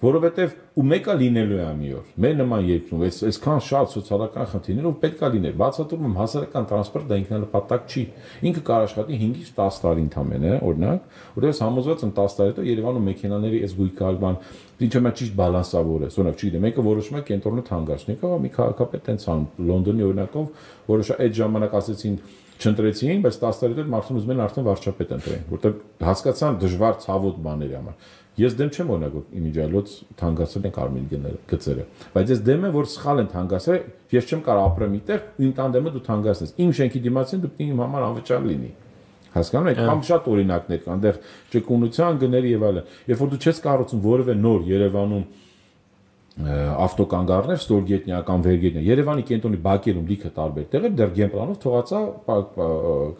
որովհետև ու մեկը լինելու է մի օր։ Մեր նման երկրում այսքան շատ սոցիալական խնդիրներով պետք է լիներ։ Բացատրում եմ, հասարակական տրանսպորտը դա ինքնանպատակ չի։ Ինքը կարող աշխատի 5-ից 10 տարի ընդամենը, օրինակ, որովհետև համոզված եմ 10 տարի հետո Երևանում մեքենաների այս գույքալման ինչը մա ճիշտ բալանսավոր է։ Օրինակ, չգիտեմ, մեկը որոշում է կենտրոնը թանկացնել, կարող է մի քաղաքապետ տենց անում, Լոնդոնի օրինակով որոշա այդ ժամանակ ասեցին չընտրեցին, բայց 10 տարի հետո մարդուն ուզում են արդեն վարչապետ ընտրեն, որտեղ հասկացան դժվար ցավոտ բաների համար։ Ես դեմ չեմ օրինակ որ իմիջիալոց թանկացել են արմին գծերը, բայց ես դեմ եմ որ սխալ են թանկացել, ես չեմ կարող ապրեմ այդտեղ, իմ տանդեմը դու թանկացնես։ Իմ շենքի դիմացին դու իմ համար անվճար լինի։ Հասկանում եք, կամ շատ օրինակներ կան, այնտեղ ճկունության գների եւ այլն։ Երբ որ դու չես կառուցում որևէ նոր Երևանում ավտոկանգառներ, ստորգետնյա կամ վերգետնյա, Երևանի կենտրոնի բակերում լիքը տարբեր տեղեր դեռ գեմպլանով թողածա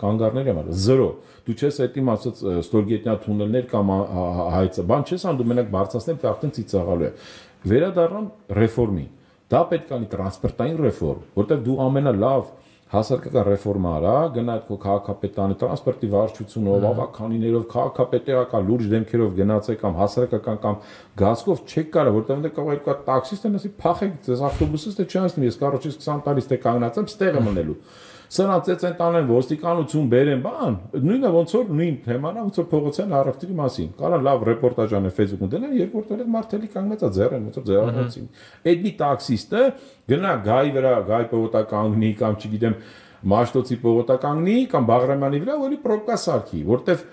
կանգառների համար 0։ Դու չես այդ իմ ասած ստորգետնյա թունելներ կամ հայցը, բան չես անում, դու մենակ բարձրացնեմ, թե արդեն ծիծաղալու է։ Վերադառնամ ռեֆորմին։ Դա պետք է լինի տրանսպորտային ռեֆորմ, որտեղ դու ամենալավ հասարակական ռեֆորմա արա, գնա այդ քո քաղաքապետարանի տրանսպորտի վարչությունով, ավականիներով, քաղաքապետերական լուրջ դեմքերով գնացեք կամ հասարակական կամ գազկով չեք կարող, որտեղ դե կարող երկու տաքսիստ են ասի փախեք ձեզ ավտոբուսից թե չանցնի, ես կարոջից 20 տարից թե կանգնած եմ, ստեղ եմ մնելու։ Սրանց էցեն տանեն ոստիկանություն բերեն, բան, նույնը ոնց որ նույն թեման է, ոնց որ փողոցյան առևտրի մասին։ Կարան լավ ռեպորտաժ անեն Facebook-ում դնեն, երկու օրեր մարդելի կանգնած է ձեռեն, ոնց որ ձեռացին։ Այդ մի տաքսիստը գնա գայի վրա, գայի պողոտա կանգնի կամ չգիտեմ Մաշտոցի պողոտա կանգնի կամ Բաղրամյանի վրա, որի պրոբկա սարքի, որտեվ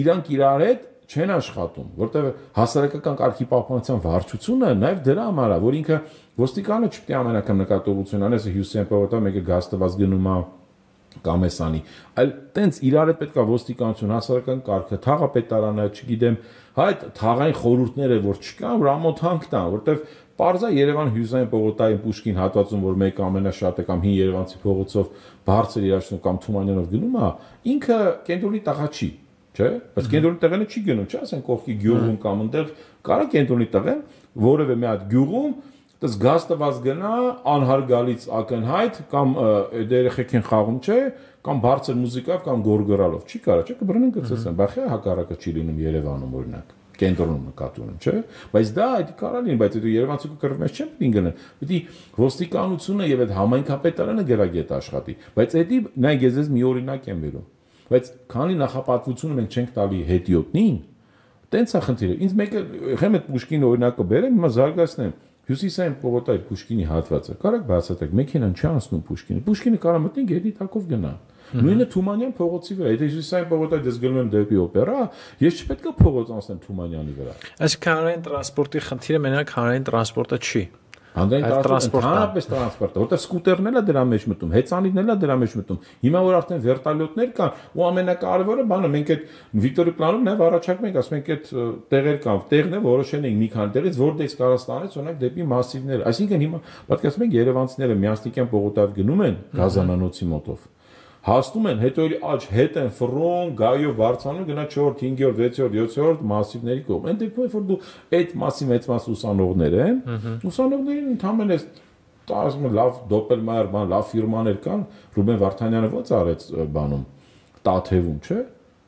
իրանք իրար հետ չեն աշխատում, որտեվ հասարակական կարգի պահպանության վարչությունը նաև դրա համար է, որ ինքը ոստիկանը չպետք է ամենակամ նկատողություն անես Հյուսիսային պողոտա մեկը գազ տված գնում է կամ էսանի, այլ տենց իրար հետ պետք է ոստիկանություն, հասարակական կարգը, թաղապետարանը, չգիտեմ, այդ թաղային խորհուրդները որ չկան, որ ամոթանք տան, որտեվ Պարզա Երևան Հյուսիսային պողոտայի Պուշկին հատվածում, որ մեկը ամենաշատը կամ հին Երևանցի փողոցով բարձր երաշտում կամ Թումանյանով գնում է, ինքը կենտրոնի տղա չի, չէ՞, բայց կենտրոնի տղենը չի գնում, չէ՞, ասեն կողքի գյուղում կամ այնտեղ կարա կենտրոնի տղեն որևէ մի հատ գյուղում դες գազ տված գնա անհարգալից ակնհայտ կամ երեխեք են խաղում, չէ, կամ բարձր մուզիկայով կամ գորգորալով, չի կարա, չէ՞, կբռնեն կծեցեն, բախի հակառակը չի լինում Երևանում օրինակ կենտրոնում նկատի ունեմ, չէ՞, բայց դա այդ կարա լինի, բայց այդ Երևանցի կրվում ես չեմ պիտի գնա, պիտի ոստիկանությունը եւ այդ համայնքապետարանը գրագետ աշխատի, բայց էդի նայ ես մի օրինակ եմ վերում, բայց քանի նախապատվությունը մենք չենք տալի հետիոտնին, տենց է խնդիրը, ինձ մեկը եղեմ այդ Պուշկին օրինակը բերեմ, հիմա զարգացնեմ, Հյուսիսային պողոտայի Պուշկինի հատվածը, կարակ բացատրեք, մեքենան չի անցնում Պուշկինը, Պուշկինը կարա մտնի գետի տակով գնա։ Նույնը Թումանյան փողոցի վրա, եթե Հյուսիսային պողոտայի դες գնում եմ դեպի օպերա, ես չպետք է փողոց անցնեմ Թումանյանի վրա։ Այսինքն հանրային տրանսպորտի խնդիրը մենակ հանրային տրանսպորտը չի։ Հանրային տրանսպորտը, հանրապես տրանսպորտը, որտեղ սկուտերներն էլ դրա մեջ մտնում, հեծանիվներն էլ դրա մեջ մտնում։ Հիմա որ արդեն վերտալյոտներ կան, ու ամենակարևորը բանը մենք այդ Վիկտորի պլանում նաև առաջարկում ենք, ասում ենք այդ տեղեր կան, տեղն է որոշեն ենք մի քանի տեղից, որտեղից կարող ստանալ օրինակ դեպի մասիվներ։ Այսինքն հիմա պատկերացնում եք երևանցիները Միասնիկյան պողոտայով գնում են Գազանանոցի մոտով։ Հասնում են, հետո էլի աջ հետ են ֆռոն, գայով բարձանում, գնա 4-րդ, 5-րդ, 6-րդ, 7-րդ մասիվների կողմ։ Այն դեպքում որ դու այդ մասի մեծ մաս ուսանողներ են, ուսանողներին ընդհանրապես ասում են լավ դոպելմայեր, բան, լավ ֆիրմաներ կան, Ռուբեն Վարդանյանը ո՞նց արեց բանում, Տաթևում, չէ՞։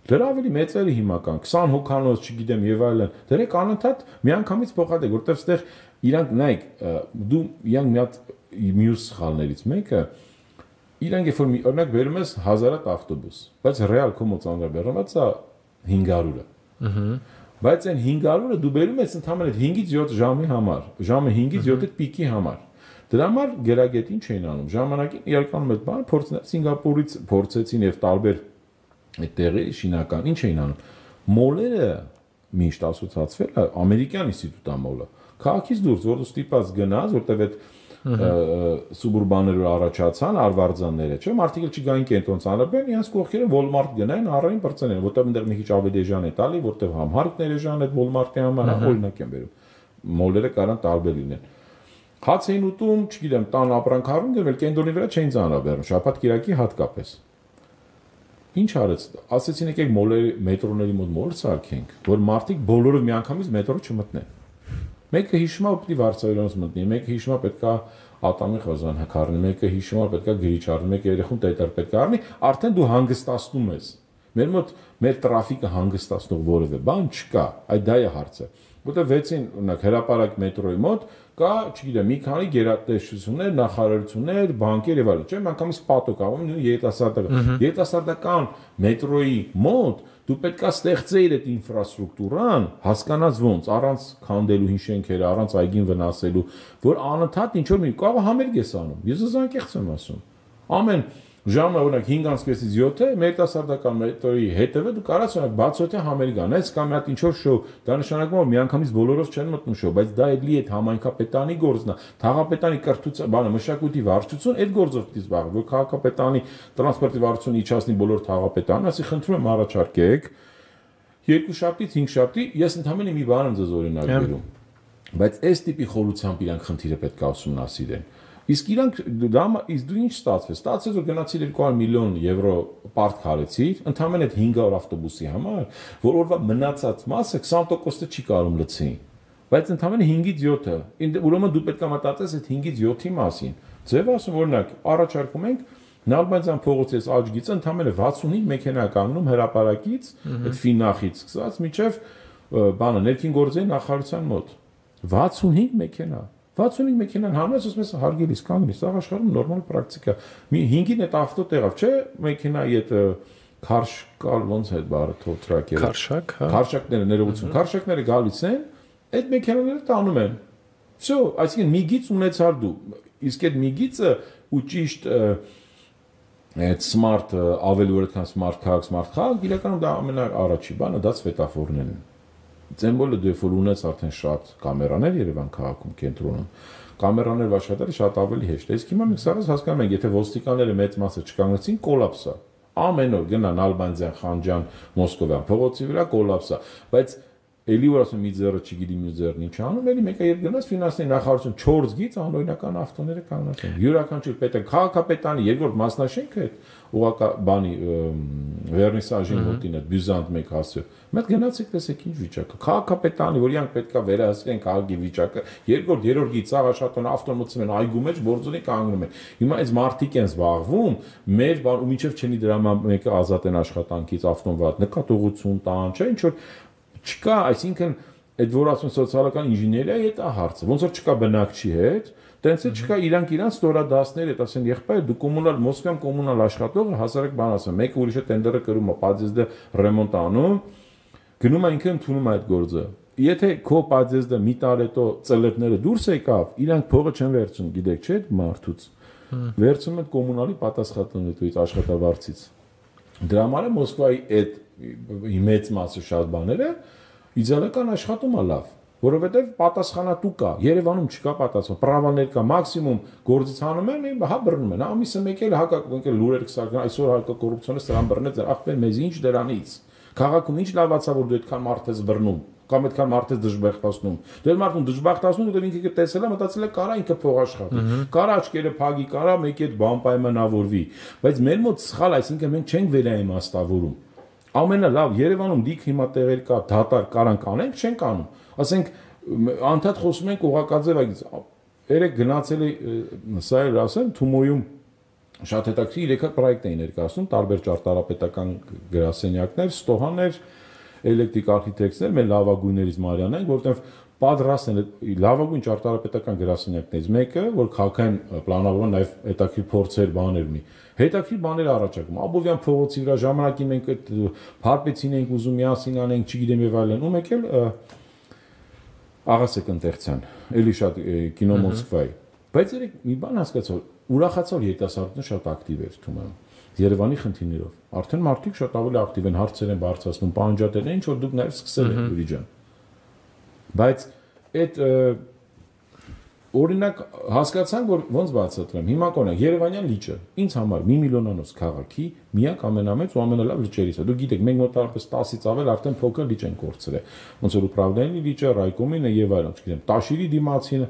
Դրա ավելի մեծերը հիմա կան, 20 հոգանոց, չգիտեմ, եւ այլն։ Դրեք անընդհատ միանգամից փոխադրեք, որտեղ այստեղ իրանք նայեք, դու իրանք մի հատ մյուս սխալներից մեկը Իրանք երբ որ օրինակ բերում ես 1000-ատ ավտոբուս, բայց ռեալ կոմոց անրաբեռնված է 500-ը։ Բայց այն 500-ը դու բերում ես ընդհանրապես 5-ից 7 ժամի համար, ժամը 5-ից 7-ը պիկի համար։ Դրա համար գերագետ ինչ էին անում։ Ժամանակին իրականում այդ բանը փորձն Սինգապուրից փորձեցին եւ տարբեր այդ տեղերի շինական ինչ էին անում։ Մոլերը միշտ ասոցացվել է ամերիկյան ինստիտուտա մոլը։ Քաղաքից դուրս որ դու ստիպած գնաս, որտեվ այդ սուբուրբաներով առաջացան արվարձանները, չէ՞, մարդիկ չգային կենտրոն ցանրաբեն, իրենց կողքերը Walmart գնային, առային բրծենեն, որտեվ այնտեղ մի քիչ ավելի էժան է տալի, որտեվ համհարկներ էժան է Walmart-ի համար, օրինակ եմ բերում։ Մոլերը կարան տարբեր լինեն։ Հաց էին ուտում, չգիտեմ, տան ապրանքարում գնել կենտրոնի վրա չէին ցանրաբերում, շաբաթ կիրակի հատկապես։ Ինչ արեց։ Ասեցին եկեք մոլերի մետրոների մոտ մոլ սարքենք, որ մարդիկ բոլորը միանգամից մետրո չմտնեն։ Մեկը հիշում է պետք է վարձարանից մտնի, մեկը հիշում է պետք է ատամի խոզան հակառնի, մեկը հիշում է պետք է գրիչ առնի, մեկը երեխուն տետար պետք է առնի, արդեն դու հանգստացնում ես։ Մեր մոտ մեր տրաֆիկը հանգստացնող որևէ բան չկա, այդ դա է հարցը։ Որտեղ վեցին, օրինակ, հրապարակ մետրոյի մոտ կա, չգիտեմ, մի քանի գերատեսչություններ, նախարարություններ, բանկեր եւ այլն, չէ՞, միանգամից պատոկ անում նույն երիտասարդական մետրոյի մոտ դու պետքա ստեղծեիր այդ ինֆրաստրուկտուրան, հասկանաս ոնց, առանց քանդելու հին շենքերը, առանց այգին վնասելու, որ անընդհատ ինչ որ մի կարող համերգ ես անում։ Ես զանգեղծ եմ ասում։ Ամեն ժամը օրինակ 5-ից 7-ը երիտասարդական մետրոյի հետևը դու կարաս օրինակ բացօթյա համերգ անես կամ մի հատ ինչ որ շոու, դա նշանակում է որ միանգամից բոլորով չեն մտնում շոու, բայց դա էլի այդ համայնքապետանի գործն է, թաղապետանի կրթության, բանը մշակույթի վարչություն այդ գործով պիտի զբաղվի, որ քաղաքապետանի տրանսպորտի վարչությունը իջացնի բոլոր թաղապետան, ասի խնդրում եմ առաջարկեք 2 շաբթից 5 շաբթի, ես ընդհանրապես մի բան եմ ձեզ օրինակ բերում, բայց այս տիպի խորությամբ իրանք խնդիրը պետք է ուսումնասիրեն։ Իսկ իրանք իսկ դու ինչ ստացվեց։ Ստացվեց որ գնացիր 200 միլիոն եվրո պարկ քարեցիր, ընդհանրապես այդ 500 ավտոբուսի համար, որ օրվա մնացած մասը 20%-ը չի կարում լցի։ Բայց ընդհանրապես 5-ից 7-ը, ուրեմն դու պետք է մտածես այդ 5-ից 7-ի մասին։ Ձև ասում օրինակ, առաջարկում ենք Նալբանդյան փողոցից աչքից ընդհանրապես 65 մեքենա կանգնում հրապարակից, այդ ֆինախից սկսած մինչև բանը ներքին գործերի նախարարության մոտ։ 65 մեքենա 65 մեքենան համես ասում ես հարգելիս կանգնի, սա աշխարհում նորմալ պրակտիկա։ Մի 5-ին այդ ավտո տեղավ, չէ՞, մեքենայի այդ քարշկալ ոնց է բառը թոթրակերը։ Քարշակ, հա։ Քարշակները ներողություն, քարշակները գալիս են, այդ մեքենաները տանում են։ Всё, այսինքն մի գիծ ունեցար դու։ Իսկ այդ մի գիծը ու ճիշտ այդ smart ավելի որ այդքան smart քաղաք, իրականում դա ամենաառաջի բանը դա սվետաֆորներն են։ Ձեմբոլը դու որ ունես արդեն շատ կամերաներ Երևան քաղաքում կենտրոնում կամերաներ աշխատելը շատ ավելի հեշտ է իսկ հիմա մենք սարս հասկանում ենք եթե ոստիկանները մեծ մասը չկանգնեցին կոլապս է ամեն օր գնան Ալբանդյան Խանջան Մոսկովյան փողոցի վրա կոլապս է բայց էլի որ ասում մի ձեռը չգիտի մի ձեռն ինչ անում էլի մեկը երբ գնաց ֆինանսների նախարարություն 4 գիծ անօրինական ավտոները կանգնած են յուրաքանչյուր պետը քաղաքապետանի երկրորդ մասնաշենքը այդ ուղղակա բանի վերնիսաժի մոտին այդ բյուզանտ մեկ հասցրու մենք գնացիք տեսեք ինչ վիճակը քաղաքապետանի որ իրանք պետքա վերահսկեն քաղաքի վիճակը երկրորդ երրորդ գիծ աղաշատոն ավտոմոտցում են այգու մեջ գործունի կանգնում են հիմա այս մարտիկ են զբաղվում մեր բան ու մինչև չնի դրա մեկը ազատ են աշխատանքից ավտոմատ նկատողություն տան չէ ինչ որ չկա, այսինքն այդ որ ասում սոցիալական ինժեներիայի հետ է հարցը։ Ոնց որ չկա բնակչի հետ, տենց է չկա իրանք ստորադասներ հետ, ասեն եղբայր դու կոմունալ Մոսկվայում կոմունալ աշխատողը հասարակ բան ասեմ, մեկը ուրիշը տենդերը կրում է, պատժեզդը ռեմոնտ անում, գնում է ինքը ընդունում է այդ գործը։ Եթե քո պատժեզդը մի տար հետո ծլետները դուրս եկավ, իրանք փողը չեն վերցնում, գիտեք, չէ՞, մարդուց։ Վերցնում են կոմունալի պատասխանատվից աշխատավարձից։ Դրա համար է Մոսկվայի այդ մեծ մասը շատ բաները իդեալական աշխատում է լավ, որովհետև պատասխանատու կա, Երևանում չկա պատասխան, պրավաներ կա, մաքսիմում գործից հանում են, հա բռնում են, ամիսը մեկ էլ հակակոռուպցիոն լուրեր կսարքան, այսօր հակակոռուպցիոնը սրան բռնեց, ախպեր մեզ ինչ դրանից։ Քաղաքում ինչ լավացա որ դու այդքան մարդ ես բռնում, կամ այդքան մարդ ես դժբախտացնում։ Դու այդ մարդուն դժբախտացնում, դու ինքը տեսել է, մտածել է, կարա ինքը փող աշխատի, կարա աչքերը փագի, կարա մեկի այդ բան պայմանավորվի, բայց մեր մոտ սխալ, այսինքն մենք չենք վերաիմաստավորում։ Ամենալավ Երևանում դիք հիմա տեղեր կա դատար կարանք անենք չենք անում ասենք անդադ խոսում ենք ուղղակաձևագից երեք գնացել է սա էլ ասեմ Թումոյում շատ հետաքրքիր 3 հատ պրոյեկտ էին ներկայացնում տարբեր ճարտարապետական գրասենյակներ ստոհաներ էլեկտրիկ արխիտեկտներ, մեր լավագույններից Մարիանն են, որտեղ պատրաստ են լավագույն ճարտարապետական գրասենյակներից մեկը, որ քաղաքային պլանավորման նաև հետաքրքիր փորձեր բաներ ունի։ Հետաքրքիր բաներ առաջարկում։ Աբովյան փողոցի վրա ժամանակին մենք այդ Փարպեցին ենք ուզում միասին անենք, չգիտեմ եւ այլն։ Ու մեկ էլ Աղասեկ Ընտեղցյան, էլի շատ կինո Մոսկվայի։ Բայց երեք մի բան հասկացա, ուրախացա որ երիտասարդությունը շատ ակտիվ էր թվում եմ Երևանի խնդիրներով։ Արդեն մարդիկ շատ ավելի ակտիվ են, հարցեր են բարձրացնում, պահանջատեր են, ինչ որ դուք նաև սկսել եք Յուրի ջան։ Բայց այդ օրինակ հասկացանք, որ ոնց բացատրեմ։ Հիմա կոնակ Երևանյան լիճը ինձ համար 1 միլիոնանոց քաղաքի միակ ամենամեծ ու ամենալավ լիճերից է։ Դուք գիտեք, մենք մոտավորապես 10-ից ավել արդեն փոքր լիճ են կորցրել։ Ոնց որ Ուպրավլենի լիճը, Ռայկոմինը եւ այլն, չգիտեմ, Տաշիրի դիմացինը։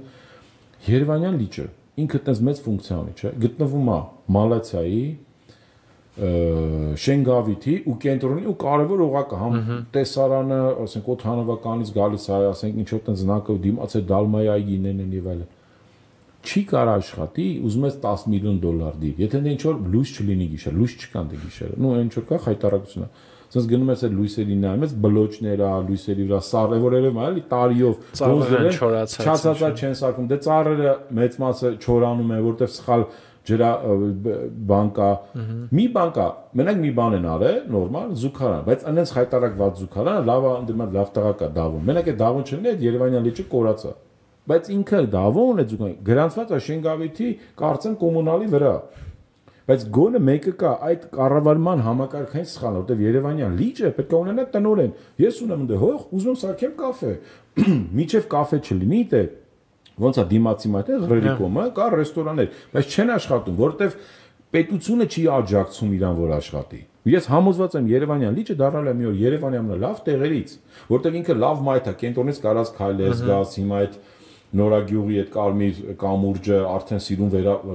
Երևանյան լիճը ինքը այդպես մեծ ֆունկցիա ունի, չէ՞։ Գտնվում է Մալացիայի Շենգավիթի ու կենտրոնի ու կարևոր օղակը համ տեսարանը, ասենք օդանավականից գալիս է, ասենք ինչ որ տենց զնակով դիմաց է Դալմայի այգիներն են եւ այլն։ Չի կարող աշխատի, ուզում ես $10 միլիոն դիվ։ Եթե ինչ որ լույս չլինի գիշեր, լույս չկան դե գիշերը։ Նու ինչ որ կա խայտարակություն է։ Ասես գնում ես այդ լույսերի նայում ես բլոճները, լույսերի վրա սարը որ երևում է, էլի տարիով ծառերը չորացած չեն սարքում։ Դե ծառերը մեծ մասը չորանում են, որտեվ սխալ ջրա բանկա մի բանկա մենակ մի բան են արել նորմալ զուգարան բայց այնց խայտարակված զուգարանը լավ անդրմա լավ տղակա դավոն մենակ այդ դավոն չլինի այդ Երևանյան լիճը կորացա բայց ինքը դավոն է զուգան գրանցված է Շենգավիթի կարծեմ կոմունալի վրա բայց գոնը մեկը կա այդ կառավարման համակարգային սխալը որտեղ Երևանյան լիճը պետք է ունենա տնօրեն ես ունեմ դե հող ուզում սարքեմ կաֆե միջև կաֆե չլինի դե ոնց է դիմացի մայթ է Ռերիկոմը կա ռեստորաններ բայց չեն աշխատում որովհետև պետությունը չի աջակցում իրան որ աշխատի ես համոզված եմ Երևանյան լիճը դառնալ է մի օր Երևանի ամենալավ տեղերից որովհետև ինքը լավ մայթ է կենտրոնից կարած քայլես գաս հիմա այդ Նորագյուղի այդ կարմիր կամուրջը արդեն սիրուն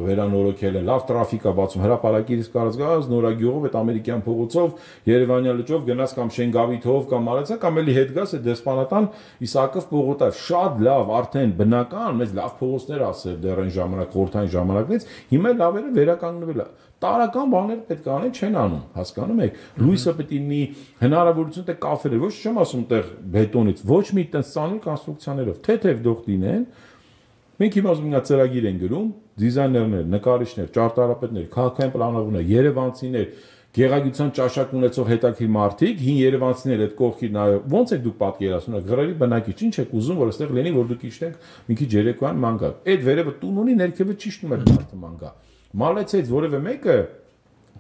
վերանորոգել են լավ տրաֆիկ է բացում հրապարակից կարած գազ Նորագյուղով այդ ամերիկյան փողոցով Երևանյան լճով գնաս կամ Շենգավիթով կամ Մարացա կամ էլի հետ գաս այդ դեսպանատան Իսակով պողոտայով շատ լավ արդեն բնական մեծ լավ փողոցներ ասել դեռ այն ժամանակ խորթային ժամանակներից հիմա լավերը վերականգնվել է տարական բաներ պետք է անեն չեն անում հասկանում եք լույսը պետք է լինի հնարավորություն թե կաֆեներ ոչ չեմ ասում տեղ բետոնից ոչ մի տես ծանր կոնստրուկցիաներով թեթև դող լինեն մենք հիմա ուզում ենք ծրագիր են գրում դիզայներներ նկարիչներ ճարտարապետներ քաղաքային պլանավորներ երևանցիներ գեղագիտության ճաշակ ունեցող հետաքրքիր մարդիկ հին երևանցիներ այդ կողքի նայող ոնց եք դուք պատկերացնում եք գրերի բնակիչ ինչ եք ուզում որ այստեղ լինի որ դուք իջնեք մի քիչ երեկոյան ման գա այդ վերևը տուն ունի ներքևը ճիշտում է մարդը ման գա Մալեցից որևէ մեկը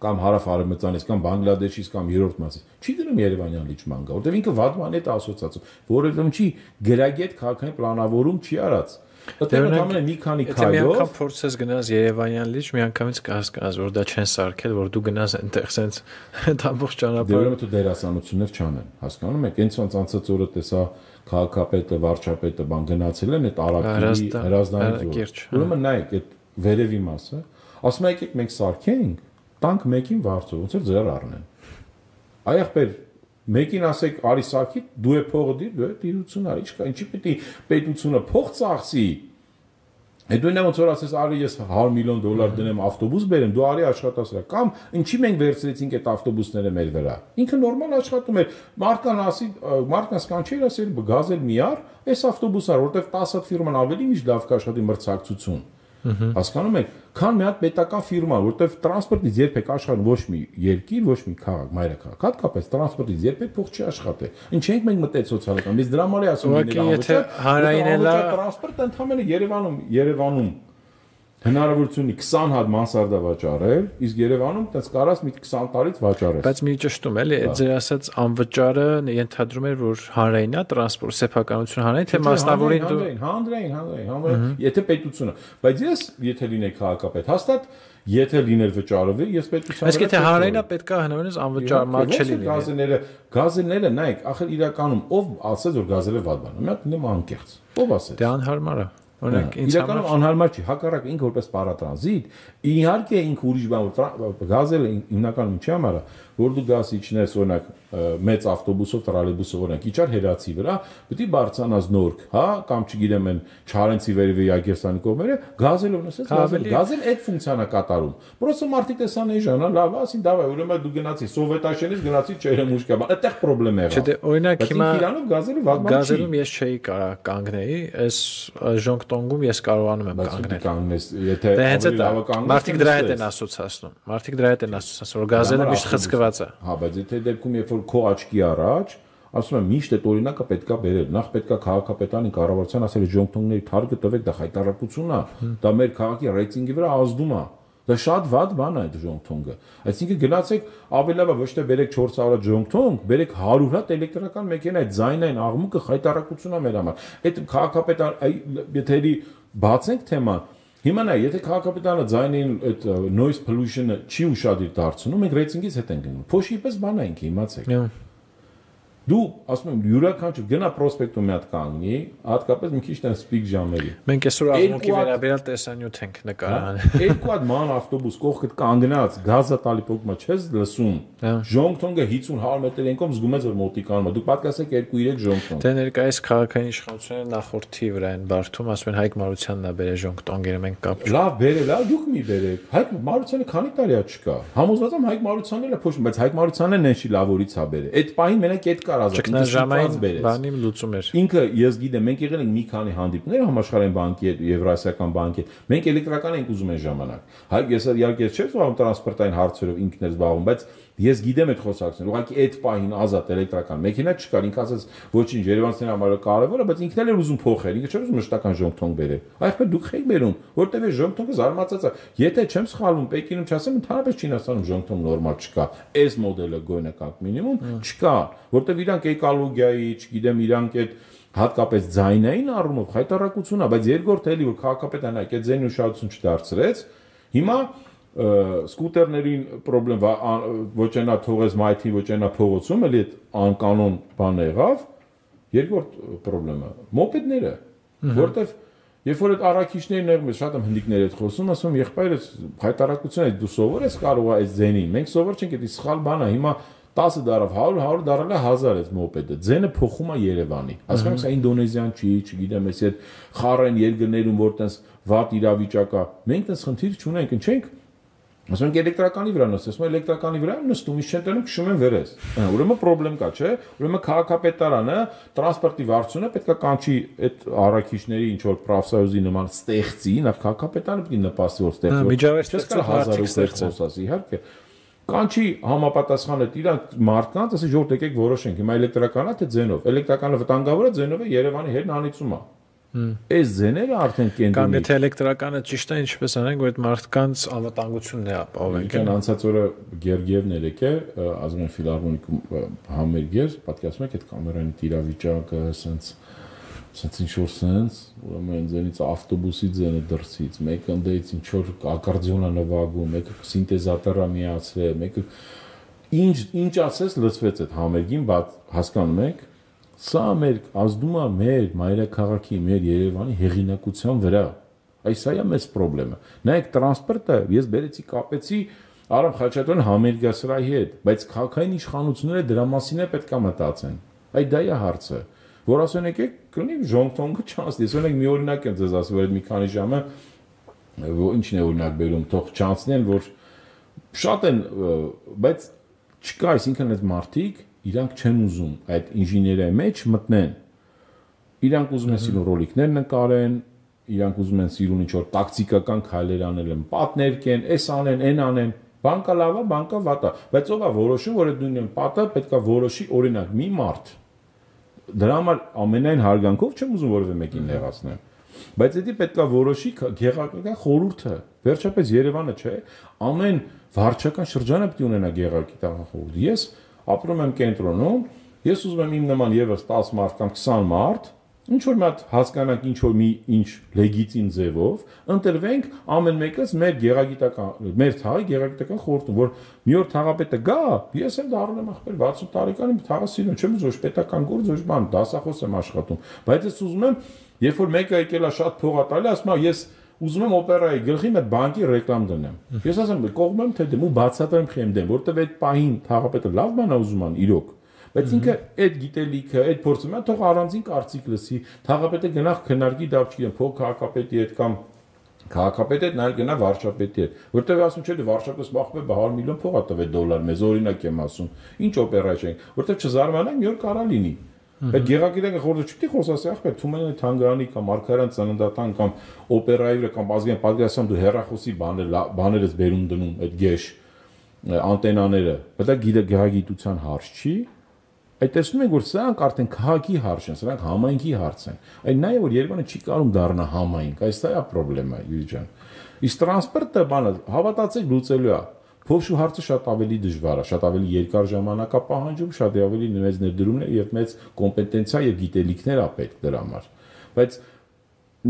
կամ հարավ-արևմտյանից կամ Բանգլադեշից կամ երրորդ մասից չի դնում Երևանյան լիճ մանգա, որտեղ ինքը վատման է ասոցիացում, որովհետև չի գրագետ քաղաքային պլանավորում չի արած։ Այդտեղ ամենը մի քանի քայլով։ Եթե մի անգամ փորձես գնաս Երևանյան լիճ, միանգամից կհասկանաս, որ դա չեն սարքել, որ դու գնաս այնտեղ սենց այդ ամբողջ ճանապարհը։ Դե ուրեմն դերասանություններ չանեն, հասկանում եք, այնց ոնց անցած օրը տեսա քաղաքապետը, վարչապետը բան գնացել են այդ Արաքների հրազդանից։ Ուրեմն նայեք այդ վերևի մասը ասում եք մենք սարքենք տանք մեկին վարձով ոնց է ձեր առնեն այախպեր մեկին ասեք արի սարքի դու է փողը դիր դու է տիրություն արի ինչի պետք է պետությունը փող ծախսի Դու ոնց որ ասես արի ես $100 միլիոն դնեմ ավտոբուս բերեմ դու արի աշխատասրա կամ ինչի մենք վերցրեցինք այդ ավտոբուսները մեր վրա ինքը նորմալ աշխատում է մարդկանց կանչեր ասել գազել մի առ այս ավտոբուսը որտեվ 10 հատ ֆիրման ավելի միշտ լավ կաշխատի մրցակցություն Հասկանում եք, քան մի հատ պետական ֆիրմա, որտեղ տրանսպորտից երբեք աշխատում ոչ մի երկիր, ոչ մի քաղաք, մայրաքաղաք, հատկապես տրանսպորտից երբեք փող չի աշխատել։ Ինչ ենք մենք մտել սոցիալական, biz դրա համար է ասում եթե հանրային է տրանսպորտը ընդհանրապես Երևանում հնարավորություն ունի 20 հատ մանսարդա վաճառել, իսկ Երևանում տես կարաս մի 20 տարից վաճառել։ Բայց մի ճշտում էլի, այդ ձեր ասած անվճարը ենթադրում էր, որ հանրային է տրանսպորտ, սեփականություն հանրային, թե մասնավորին դու հանրային, եթե պետությունը, բայց ես եթե լինեի քաղաքապետ, հաստատ եթե լիներ վճարովի, ես պետության Իսկ եթե հանրային է պետք է հնարավորինս անվճար մատ չլինի։ Գազելները, նայեք, ախր իրականում ով ասեց որ գազելը վատ բան է։ Մի հատ նեմ անկեղծ։ Ով ասեց։ Դե անհարմար է։ Օրինակ ինձ իրականում անհարմար չի, հակառակ ինքը որպես պարատրանզիտ, իհարկե ինքը ուրիշ բան գազելը հիմնականում չի համար, որ դու գաս իջնես օրինակ մեծ ավտոբուսով, տրոլեյբուսով օրինակ իջար Հերացի վրա, պետք է բարձրանաս Նորք, հա, կամ չգիտեմ են Չարենցի վերևի Ագերստանի կողմերը, գազելով նսես, գազել այդ ֆունկցիան է կատարում։ Պրոստը մարդիկ տեսան այն ժանա, լավ, ասին դավայ, ուրեմն դու գնացի Սովետաշենից գնացի Չերեմուշկա, այդտեղ խնդրեմ եղավ։ Չէ, օրինակ հիմա Իրանով գազելը վատ բան չի։ Գազելում ես չէի կարող կանգնեի, այս ժոնգտոնգում ես կարողանում եմ կանգնել։ Եթե ավելի մարդիկ դրա հետ են ասոցացնում։ Մարդիկ դրա հետ են ասոցացնում, որ գազելը միշտ խցկված է։ Հա, բայց եթե դեպքում երբ որ քո աչքի առաջ, ասում եմ միշտ այդ օրինակը պետքա բերել։ Նախ պետքա քաղաքապետարանի կառավարության ասել ժոնգտոնների թարգը տվեք, դա խայտարակություն է։ Դա մեր քաղաքի ռեյտինգի վրա ազդում է։ Դա շատ վատ բան է այդ ժոնգտոնգը։ Այսինքն գնացեք ավելի լավ է ոչ թե բերեք 400 ժոնգտոնգ, բերեք 100 հատ էլեկտրական մեքենա, այդ ձայնային աղմուկը խայտարակություն է մեր համար։ Այդ քաղաքապետար եթե բացենք թեման, հիմա նայ, եթե քաղաքապետարանը ձայնային այդ noise pollution-ը չի ուշադիր դարձնում, մենք ռեյտինգից հետ ենք գնում։ Փոշի պես բան է ինքը, իմացեք։ Դու ասում եմ յուրաքանչյուր գնա պրոսպեկտում մի հատ կանգնի, հատկապես մի քիչ տեն սպիկ ժամերի։ Մենք այսօր աղմուկի վերաբերյալ տեսանյութ ենք նկարահանել։ Երկու հատ ման ավտոբուս կողքդ կանգնած, գազը տալի փոքմա չես լսում։ Ժոնգտոնգը 50-100 մետր ենկով զգում ես որ մոտիկանում է։ Դու պատկասեք 2-3 ժոնգտոնգ։ Դե ներկայիս քաղաքային իշխանությունները նախորդի վրա են բարդում, ասում են Հայկ Մարությանն է բերել ժոնգտոնգերը, մենք կապ չունենք։ Լավ բերել, լավ դուք մի բերեք։ Հայկ Մարությանը քանի տարի է չկա։ Համոզված եմ Հայկ Մարությանն էլ է փոշում, բայց Հայկ Մարությանն է չի լավորից է բերել։ Այդ պահին մենակ այդ Ժամային բանի լուծում էր։ Ինքը ես գիտեմ, մենք եղել ենք մի քանի հանդիպումներ համաշխարհային բանկի հետ, Եվրասիական բանկի հետ։ Մենք էլեկտրական ենք ուզում այն ժամանակ։ Հայ ես իհարկե չէ զբաղվում տրանսպորտային հարցերով ինքն էր զբաղվում, բայց ես գիտեմ այդ խոսակցությունը։ Ուղղակի այդ պահին ազատ էլեկտրական մեքենա չկար, ինքը ասաց ոչինչ, Երևանցիների համար կարևոր է, բայց ինքն էլ էր ուզում փոխել, ինքը չէր ուզում մշտական ժոնգտոնգ բերել։ Այդպես դուք եք բերում, որտեվ այս ժոնգտոնգը զարմացած է։ Եթե չեմ սխալվում, Պեկինում չասեմ, ընդհանրապես Չինաստանում ժոնգտոնգ նորմալ չկա։ Այս մոդելը գոյնական մինիմում չկա, որտեվ իրանք էկոլոգիայի, չգիտեմ, իրանք այդ հատկապես ձայնային առումով խայտարակություն է, բայց երկրորդ էլի որ քաղաքապետարանը այդ ձայնի ուշադրություն չդարձրեց, հիմա սկուտերներին խնդրեմ ոչենա թողեց մայթի ոչենա փողոցում էլի այդ անկանոն բան եղավ երկրորդ խնդրեմը մոպեդները որտեվ երբ որ այդ առաքիչներն եղում են շատ եմ հնդիկների հետ խոսում ասում եղբայրս խայտարակությունը դու սովոր ես կարող է այդ ձենին մենք սովոր չենք դա սխալ բան է հիմա 10 դարավ 100 դարալ է 1000 այս մոպեդը ձենը փոխում է Երևանի հասկանաք սա ինդոնեզիան չի չգիտեմ էս այդ խառեն երկրներում որ տես վատ իրավիճակ է մենք տես խնդիր չունենք ինչենք ասում ենք էլեկտրականի վրա նստես ասում էլեկտրականի վրա նստում ինչ չեն տանում քշում են վերես ուրեմն խնդրեմ կա չէ ուրեմն քաղաքապետարանը տրանսպորտի վարչությունը պետքա կանչի այդ առաքիչների ինչ որ պրոֆսայոզի նման ստեղծի նախ քաղաքապետարանը պետք է նպաստի որ ստեղծի միջավայր չես կարող 1000 խոսասի իհարկե կանչի համապատասխանը իրանք մարդկանց ասի ժողովուրդ եկեք որոշենք հիմա էլեկտրականա թե ձենով էլեկտրականը վտանգավոր է ձենով է Երևանի հետ անիծում է այս ձեները արդեն կենտրոնի կամ եթե էլեկտրականը ճիշտ է ինչպես անենք որ այդ մարդկանց անվտանգությունն է ապահովենք այն անցած օրը Գերգիևն էր եկե ազգային ֆիլհարմոնիկում համերգեր պատկերացնում եք այդ կամերային տիրավիճակը սենց ինչ-որ սենց ուրեմն ձենից ավտոբուսի ձենը դրսից մեկը ընդից ինչ-որ ակարդեոն է նվագում մեկը սինտեզատոր է միացրել մեկը ինչ ասես լծվեց այդ համերգին բայց հասկանում եք սա մեր ազդում է մեր մայրաքաղաքի մեր Երևանի հեղինակության վրա այս է մեծ խնդրեմը նայեք տրանսպորտը ես բերեցի կապեցի Արամ Խաչատրյան համերգասրահի հետ բայց քաղաքային իշխանությունները դրա մասին է պետք է մտածեն այ դա է հարցը որ ասեն եկեք կնի ժոնգտոնգը չանցնի ես օրինակ մի օրինակ եմ ձեզ ասում որ այդ մի քանի ժամը ինչն է օրինակ բերում թող չանցնեն որ շատ են բայց չկա այսինքն այդ մարդիկ իրանք չեն ուզում այդ ինժեներիայի մեջ մտնեն իրանք ուզում են սիրուն ռոլիկներ նկարեն իրանք ուզում են սիրուն ինչ որ տակտիկական քայլեր անել են պատներ կեն էս անեն այն անեն բանկա լավ է բանկա վատ է բայց ով է որոշում որ այդ նույն պատը պետքա որոշի օրինակ մի մարդ դրա համար ամենայն հարգանքով չեմ ուզում որևէ մեկին նեղացնեմ բայց դա պետքա որոշի գեղարքական խորհուրդը վերջապես Երևանը չէ ամեն վարչական շրջանը պետք է ունենա գեղարքական խորհուրդ ես ապրում եմ կենտրոնում ես ուզում եմ իմ նման եւս 10 մարդ կամ 20 մարդ ինչ որ մի հատ հասկանանք ինչ որ ինչ լեգիտիմ ձևով, ընտրվենք ամեն մեկս մեր գեղագիտական մեր թաղի գեղագիտական խորհուրդում, որ մի օր թաղապետը գա, ես եմ դառնում ախպեր 60 տարեկան եմ թաղը սիրում, չեմ ուզում ոչ պետական գործ, ոչ բան, դասախոս եմ աշխատում, բայց ես ուզում եմ, երբ որ մեկը եկել է շատ փող տալի, ասում է ես ուզում եմ օպերայի գլխի մի բանկի ռեկլամ դնեմ։ Ես ասեմ, կողմեմ թե դեմ ու բացատրեմ խեմ դեմ, որտեվ այդ պահին թաղապետը լավ բան է ուզում ան իրոք։ Բայց ինքը այդ գիտելիքը, այդ փորձը մա թող առանձին կարծիք լսի, թաղապետը գնա քննարկի դա չգիտեմ, փող քաղաքապետի հետ կամ քաղաքապետի հետ նայել գնա վարչապետի հետ, որտեվ ասում չէ դե վարչապետը սպախվել 100 միլիոն փող է տվել դոլար, մեզ օրինակ եմ ասում, ինչ օպերա չենք, որտեվ չզարմանանք մի օր կարա լինի։ Այդ գեղագիտական խորհուրդը չպետք է խոսասի ախպեր Թումանյանի թանգարանի կամ Մարգարյան ծննդատան կամ օպերայի վրա կամ ազգային պատգամասում դու հերախոսի բաներս բերում դնում այդ գեշ անտենաները, բայց դա գեղագիտության հարց չի։ Այդ տեսնում եք որ սրանք արդեն քաղաքի հարց են, սրանք համայնքի հարց են։ Այն նայ որ Երևանը չի կարող դառնա համայնք, այս դա է խնդրեմը Յուրի ջան։ Իսկ տրանսպորտը բանը հավատացեք լուծելու է։ Փոշու հարցը շատ ավելի դժվար է, շատ ավելի երկար ժամանակ է պահանջում, շատ ավելի մեծ ներդրումներ եւ մեծ կոմպետենցիա եւ գիտելիքներ է պետք դրա համար։ Բայց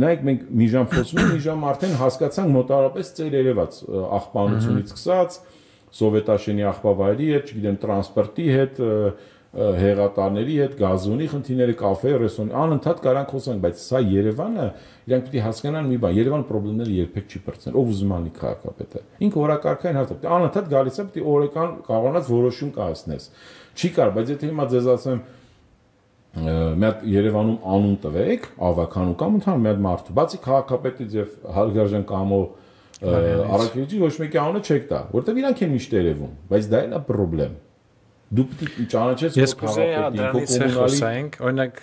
նայեք մենք մի ժամ խոսում ենք, մի ժամ արդեն հասկացանք մոտավորապես ծեր երևաց աղբանությունից սկսած, սովետաշենի աղբավայրի հետ, չգիտեմ, տրանսպորտի հետ, հեղատարների հետ, գազոնի խնդիրները, կաֆե, ռեստորան, անընդհատ կարանք խոսանք, բայց սա Երևանը, իրանք պետք է հասկանան մի բան, Երևան խնդիրները երբեք չի բրցնել, ով ուզում անի քաղաքապետը։ Ինքը օրակարգային հարց է, անընդհատ գալիս է, պետք է օրական կարողանաց որոշում կայացնես։ Չի կար, բայց եթե հիմա ձեզ ասեմ մի հատ Երևանում անուն տվեք, ավականու կամ ընդհանուր մի հատ մարդու, բացի քաղաքապետից եւ հարգարժան կամո առաքելիչի ոչ մեկի անունը չեք տա, որտեվ իրանք են միշտ երևում, բայց դա էլ է խնդրեմ։ Դու պետք է ճանաչես որ քաղաքապետի կոմունալի, օրինակ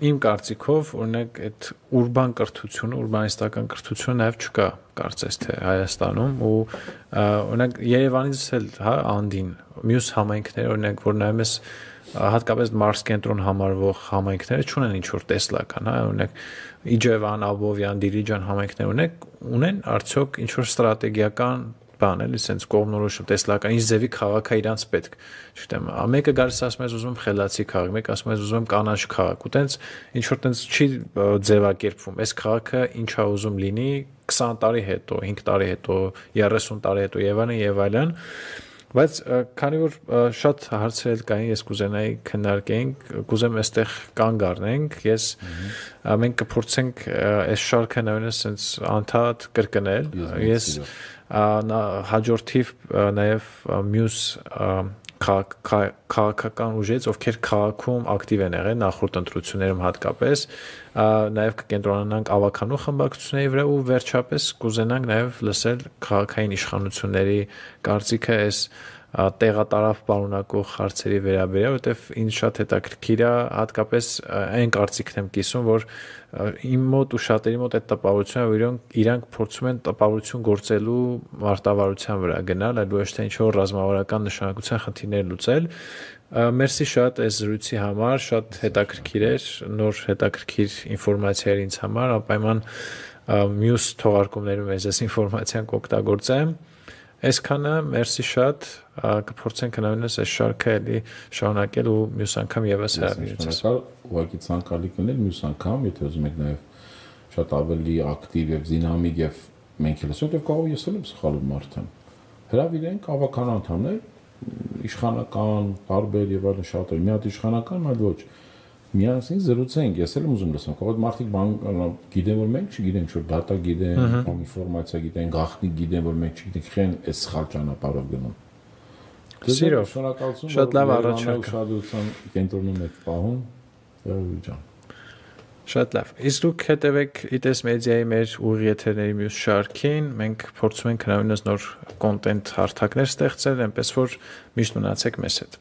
իմ կարծիքով, օրինակ այդ ուրբան կրթությունը, ուրբանիստական կրթությունը նաև չկա, կարծես թե Հայաստանում ու օրինակ Երևանից էլ, հա, անդին, մյուս համայնքները, օրինակ, որ նայում ես հատկապես Մարս կենտրոն համարվող համայնքները չունեն ինչ որ տեսլական, հա, օրինակ Իջևան, Աբովյան, Դիլիջան համայնքները ունեն արդյոք ինչ որ ստրատեգիական բան էլի sense կողմնորոշում տեսլական ինչ ձևի քաղաք է իրանց պետք չգիտեմ մեկը գալիս ասում է ուզում խելացի քաղաք մեկը ասում է ուզում կանաչ քաղաք ու տենց ինչ որ տենց չի ձևակերպվում այս քաղաքը ինչա ուզում լինի 20 տարի հետո 5 տարի հետո 30 տարի հետո եւ այլն բայց քանի որ շատ հարցեր կային ես կուզենայի քննարկենք կուզեմ այստեղ կանգ առնենք ես մենք կփորձենք այս շարքը նույնիսկ sense անդադ կրկնել ես հաջորդիվ նաև մյուս քաղաքական ուժերից ովքեր քաղաքում ակտիվ են եղել նախորդ ընտրություններում հատկապես նաև կկենտրոնանանք ավականու խմբակցությունների վրա ու վերջապես կուզենանք նաև լսել քաղաքային իշխանությունների կարծիքը այս տեղատարավ պարունակող հարցերի վերաբերյալ, որտեվ ինձ շատ հետաքրքիր է հատկապես այն կարծիքն եմ կիսում, որ իմ մոտ ու շատերի մոտ այդ տպավորությունը իրանք փորձում են տպավորություն գործելու մարտավարության վրա գնալ, այլ ոչ թե ինչ-որ ռազմավարական նշանակության խնդիրներ լուծել։ Մերսի շատ այս զրույցի համար, շատ հետաքրքիր էր, նոր հետաքրքիր ինֆորմացիա էր ինձ համար, անպայման մյուս թողարկումներում ես ինֆորմացիան կօգտագործեմ։ Այսքանը մերսի շատ կփորձենք նույնիսկ այս շարքը էլի շարունակել ու մյուս անգամ եւս հրավիրել։ Ուղղակի ցանկալի կներ մյուս անգամ, եթե ուզում եք նաեւ շատ ավելի ակտիվ եւ դինամիկ եւ մենք էլ ասենք կարող ես էլ սխալում մարդ եմ։ Հրավիրենք ավական անդամներ, իշխանական, տարբեր եւ այլն շատ է։ Մի հատ իշխանական, այլ ոչ։ Միասին զրուցենք, ես էլ եմ ուզում լսեմ, կարող է մարդիկ բան գիտեն, որ մենք չգիտենք, որ դատա գիտեն, կամ ինֆորմացիա գիտեն, գաղտնիք գիտեն, որ մենք չգիտենք, խեն այս սխալ ճանապարհով գնում։ Սիրով, շատ լավ առաջարկ։ Ուշադրության կենտրոնում եք պահում, Յուրի ջան։ Շատ լավ։ Իսկ դուք հետևեք ITS Media-ի մեր ուղիղ եթերների մյուս շարքին, մենք փորձում ենք նույնիսկ նոր կոնտենտ հարթակներ ստեղծել, այնպես որ միշտ մնացեք մեզ հետ։